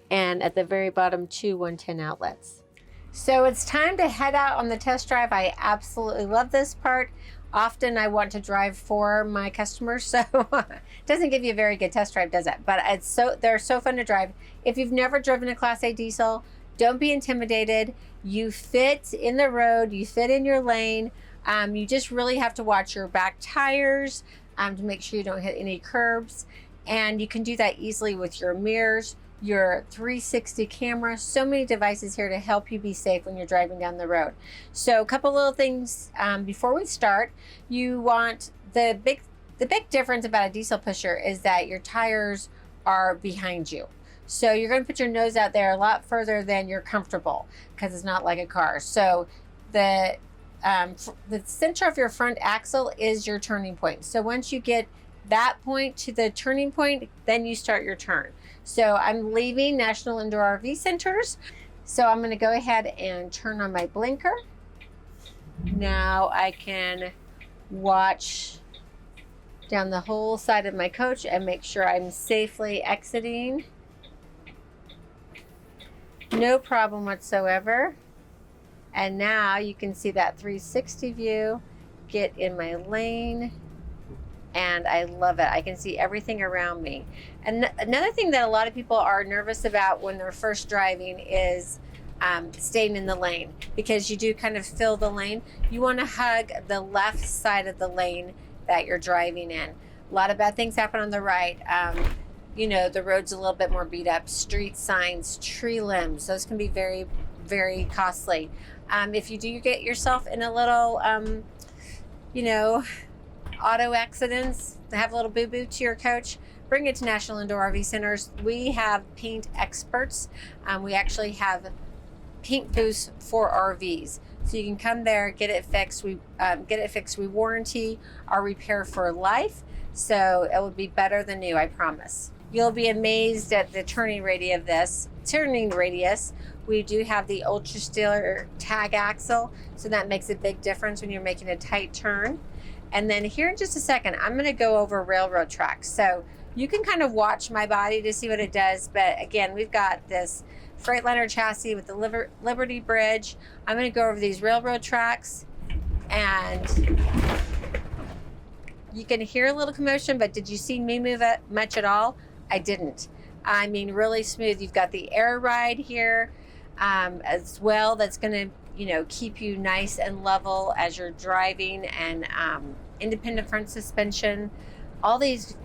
and at the very bottom 2 110 outlets. So it's time to head out on the test drive. I absolutely love this part. Often I want to drive for my customers, so it doesn't give you a very good test drive, does it? But they're so fun to drive. If you've never driven a Class A diesel, don't be intimidated. You fit in the road, you fit in your lane. You just really have to watch your back tires to make sure you don't hit any curbs. And you can do that easily with your mirrors, your 360 camera, so many devices here to help you be safe when you're driving down the road. So a couple little things before we start. You want the big difference about a diesel pusher is that your tires are behind you. So you're going to put your nose out there a lot further than you're comfortable because it's not like a car. So the center of your front axle is your turning point. So once you get that point to the turning point, then you start your turn. So I'm leaving National Indoor RV Centers. So I'm going to go ahead and turn on my blinker. Now I can watch down the whole side of my coach and make sure I'm safely exiting. No problem whatsoever. And now you can see that 360 view, get in my lane, and I love it. I can see everything around me. And another thing that a lot of people are nervous about when they're first driving is staying in the lane, because you do kind of fill the lane. You want to hug the left side of the lane that you're driving in. A lot of bad things happen on the right. You know, the road's a little bit more beat up, street signs, tree limbs, those can be very, very costly. If you do get yourself in a little, you know, auto accidents, have a little boo-boo to your coach, bring it to National Indoor RV Centers. We have paint experts. We actually have paint booths for RVs. So you can come there, get it fixed. We warranty our repair for life. So it will be better than new, I promise. You'll be amazed at the turning radius of this. We do have the Ultra Steeler tag axle, so that makes a big difference when you're making a tight turn. And then here in just a second, I'm going to go over railroad tracks. So you can kind of watch my body to see what it does. But again, we've got this Freightliner chassis with the Liberty Bridge. I'm going to go over these railroad tracks, and you can hear a little commotion, but did you see me move it much at all? I didn't. I mean, really smooth. You've got the air ride here as well. That's going to, you know, keep you nice and level as you're driving, and independent front suspension. All these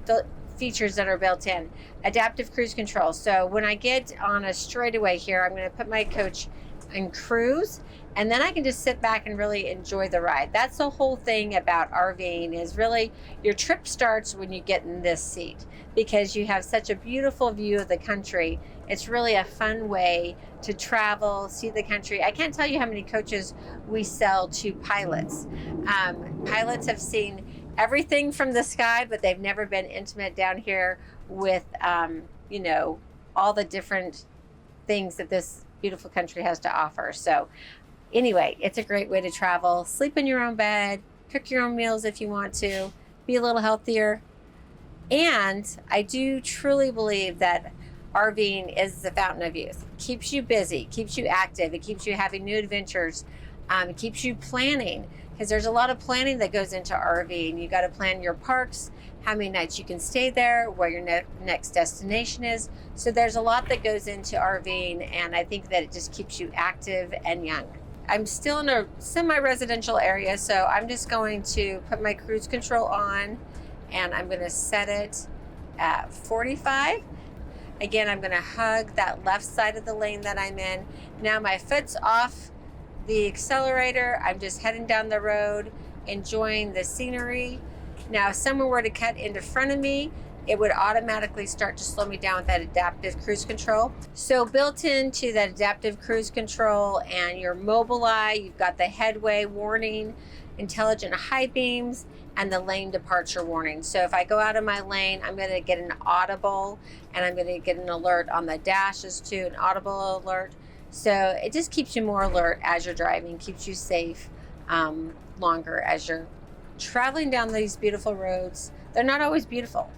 features that are built in. Adaptive cruise control. So when I get on a straightaway here, I'm going to put my coach and cruise, and then I can just sit back and really enjoy the ride. That's the whole thing about RVing, is really your trip starts when you get in this seat, because you have such a beautiful view of the country. It's really a fun way to travel, see the country. I can't tell you how many coaches we sell to pilots. Pilots have seen everything from the sky, but they've never been intimate down here with, you know, all the different things that this beautiful country has to offer. So anyway, it's a great way to travel, sleep in your own bed, cook your own meals if you want to, be a little healthier. And I do truly believe that RVing is the fountain of youth. It keeps you busy, keeps you active, it keeps you having new adventures, it keeps you planning, because there's a lot of planning that goes into RVing. You got to plan your parks, how many nights you can stay there, where your next destination is. So there's a lot that goes into RVing, and I think that it just keeps you active and young. I'm still in a semi-residential area, so I'm just going to put my cruise control on, and I'm going to set it at 45. Again, I'm going to hug that left side of the lane that I'm in. Now my foot's off the accelerator. I'm just heading down the road, enjoying the scenery. Now, if someone were to cut into front of me, it would automatically start to slow me down with that adaptive cruise control. So built into that adaptive cruise control and your Mobileye, you've got the headway warning, intelligent high beams, and the lane departure warning. So if I go out of my lane, I'm going to get an audible, and I'm going to get an alert on the dashes too, an audible alert. So it just keeps you more alert as you're driving, keeps you safe longer as you're traveling down these beautiful roads. They're not always beautiful.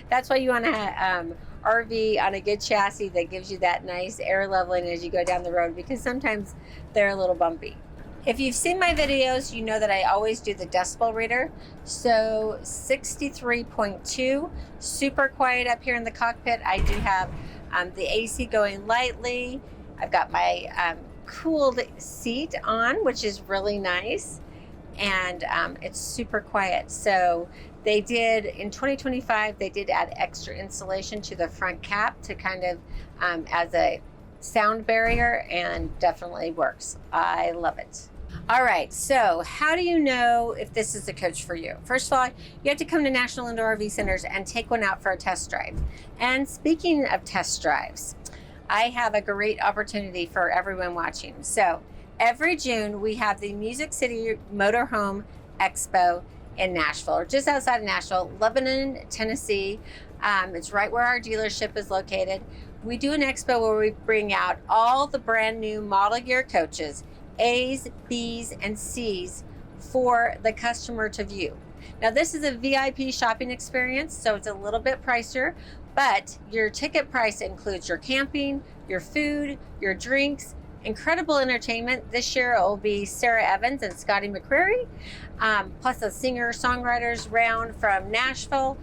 That's why you want to RV on a good chassis that gives you that nice air leveling as you go down the road, because sometimes they're a little bumpy. If you've seen my videos, you know that I always do the decibel reader. So 63.2, super quiet up here in the cockpit. I do have the AC going lightly. I've got my cooled seat on, which is really nice. And it's super quiet. So they did, in 2025, they did add extra insulation to the front cap to kind of as a sound barrier, and definitely works. I love it. All right, so how do you know if this is a coach for you? First of all, you have to come to National Indoor RV Centers and take one out for a test drive. And speaking of test drives, I have a great opportunity for everyone watching. So every June, we have the Music City Motorhome Expo in Nashville, or just outside of Nashville, Lebanon, Tennessee. It's right where our dealership is located. We do an expo where we bring out all the brand new model year coaches, A's, B's, and C's for the customer to view. Now, this is a VIP shopping experience, so it's a little bit pricier, but your ticket price includes your camping, your food, your drinks, incredible entertainment. This year it will be Sarah Evans and Scotty McCreery, plus a singer-songwriters round from Nashville.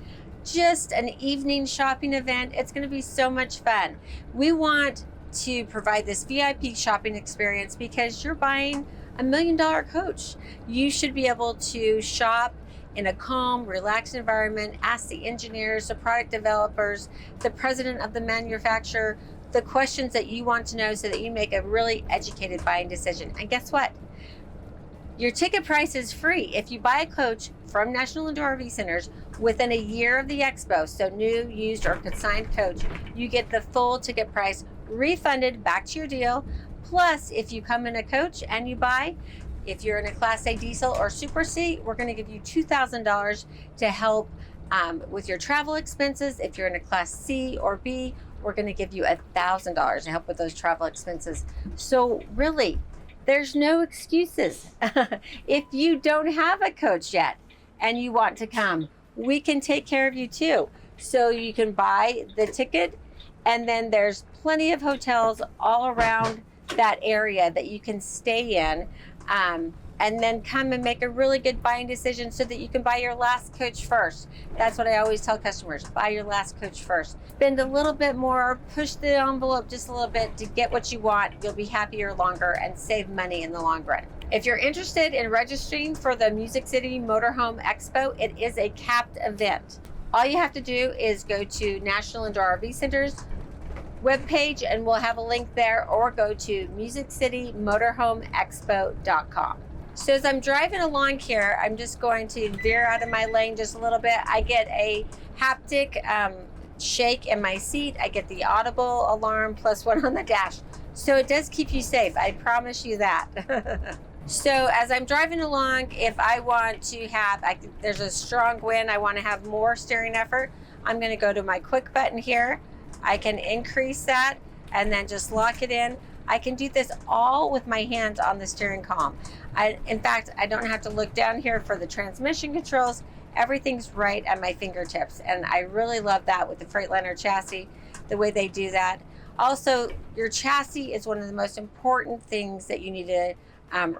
Just an evening shopping event. It's going to be so much fun. We want to provide this VIP shopping experience because you're buying $1 million coach. You should be able to shop in a calm, relaxed environment, ask the engineers, the product developers, the president of the manufacturer, the questions that you want to know so that you make a really educated buying decision. And guess what? Your ticket price is free if you buy a coach from National Indoor RV Centers within a year of the expo. So new, used, or consigned coach, you get the full ticket price refunded back to your deal. Plus, if you come in a coach and you buy, if you're in a Class A diesel or Super C, we're going to give you $2,000 to help with your travel expenses. If you're in a Class C or B, we're going to give you $1,000 to help with those travel expenses. So really, there's no excuses. If you don't have a coach yet and you want to come, we can take care of you too. So you can buy the ticket, and then there's plenty of hotels all around that area that you can stay in, and then come and make a really good buying decision so that you can buy your last coach first. That's what I always tell customers: buy your last coach first. Spend a little bit more, push the envelope just a little bit to get what you want. You'll be happier longer and save money in the long run. If you're interested in registering for the Music City Motorhome Expo, it is a capped event. All you have to do is go to National Indoor RV Centers webpage, and we'll have a link there, or go to musiccitymotorhomeexpo.com. So as I'm driving along here, I'm just going to veer out of my lane just a little bit. I get a haptic shake in my seat. I get the audible alarm plus one on the dash. So it does keep you safe. I promise you that. So as I'm driving along, if I want to have, there's a strong wind, I want to have more steering effort, I'm going to go to my quick button here. I can increase that and then just lock it in. I can do this all with my hands on the steering column. In fact, I don't have to look down here for the transmission controls. Everything's right at my fingertips. And I really love that with the Freightliner chassis, the way they do that. Also, your chassis is one of the most important things that you need to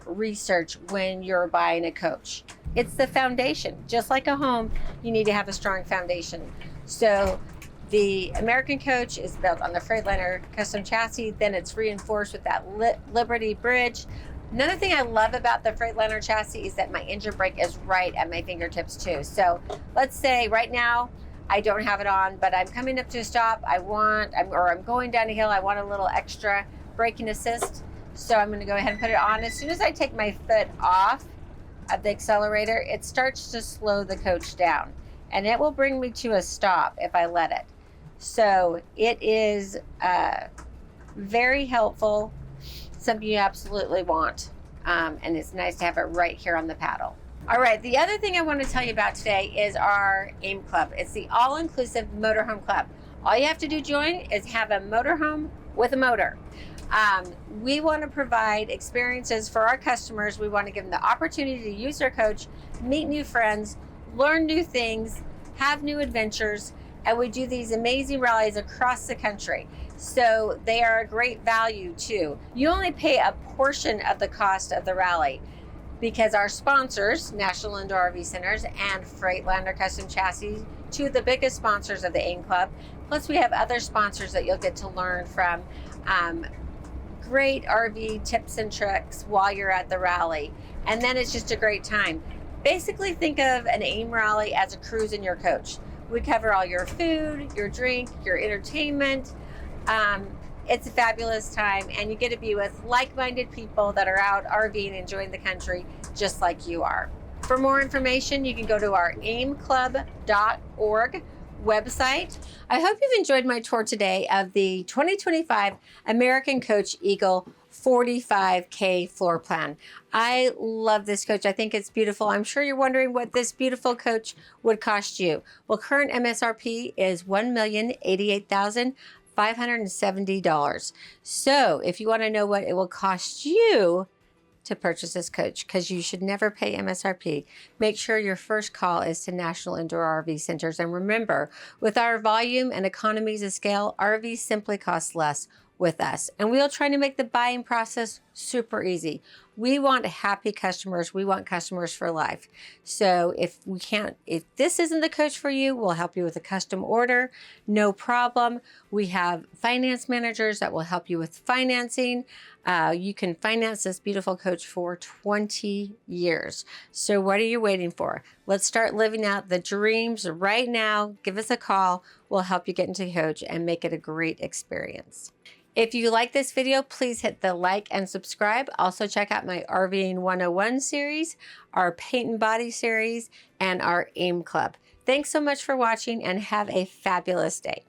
research when you're buying a coach. It's the foundation. Just like a home, you need to have a strong foundation. So the American coach is built on the Freightliner custom chassis, then it's reinforced with that Liberty bridge. Another thing I love about the Freightliner chassis is that my engine brake is right at my fingertips too. So let's say right now I don't have it on, but I'm coming up to a stop, I'm going down a hill, I want a little extra braking assist. So I'm going to go ahead and put it on. As soon as I take my foot off of the accelerator, it starts to slow the coach down, and it will bring me to a stop if I let it. So it is very helpful, something you absolutely want, and it's nice to have it right here on the paddle. All right, the other thing I want to tell you about today is our AIM Club. It's the all-inclusive motorhome club. All you have to do to join is have a motorhome with a motor. We want to provide experiences for our customers. We want to give them the opportunity to use their coach, meet new friends, learn new things, have new adventures, and we do these amazing rallies across the country. So they are a great value too. You only pay a portion of the cost of the rally because our sponsors, National Indoor RV Centers and Freightliner Custom Chassis, two of the biggest sponsors of the AIM Club. Plus we have other sponsors that you'll get to learn from. Great RV tips and tricks while you're at the rally. And then it's just a great time. Basically think of an AIM rally as a cruise in your coach. We cover all your food, your drink, your entertainment. It's a fabulous time, and you get to be with like-minded people that are out RVing, enjoying the country just like you are. For more information, you can go to our aimclub.org website. I hope you've enjoyed my tour today of the 2025 American Coach Eagle 45K floor plan. I love this coach. I think it's beautiful. I'm sure you're wondering what this beautiful coach would cost you. Well, current MSRP is $1,088,570. So if you want to know what it will cost you to purchase this coach, because you should never pay MSRP, make sure your first call is to National Indoor RV Centers. And remember, with our volume and economies of scale, RVs simply cost less with us. And we'll try to make the buying process super easy. We want happy customers. We want customers for life. So if this isn't the coach for you, we'll help you with a custom order. No problem. We have finance managers that will help you with financing. You can finance this beautiful coach for 20 years. So what are you waiting for? Let's start living out the dreams right now. Give us a call. We'll help you get into the coach and make it a great experience. If you like this video, please hit the like and subscribe. Also check out my RVing 101 series, our paint and body series, and our AIM Club. Thanks so much for watching and have a fabulous day.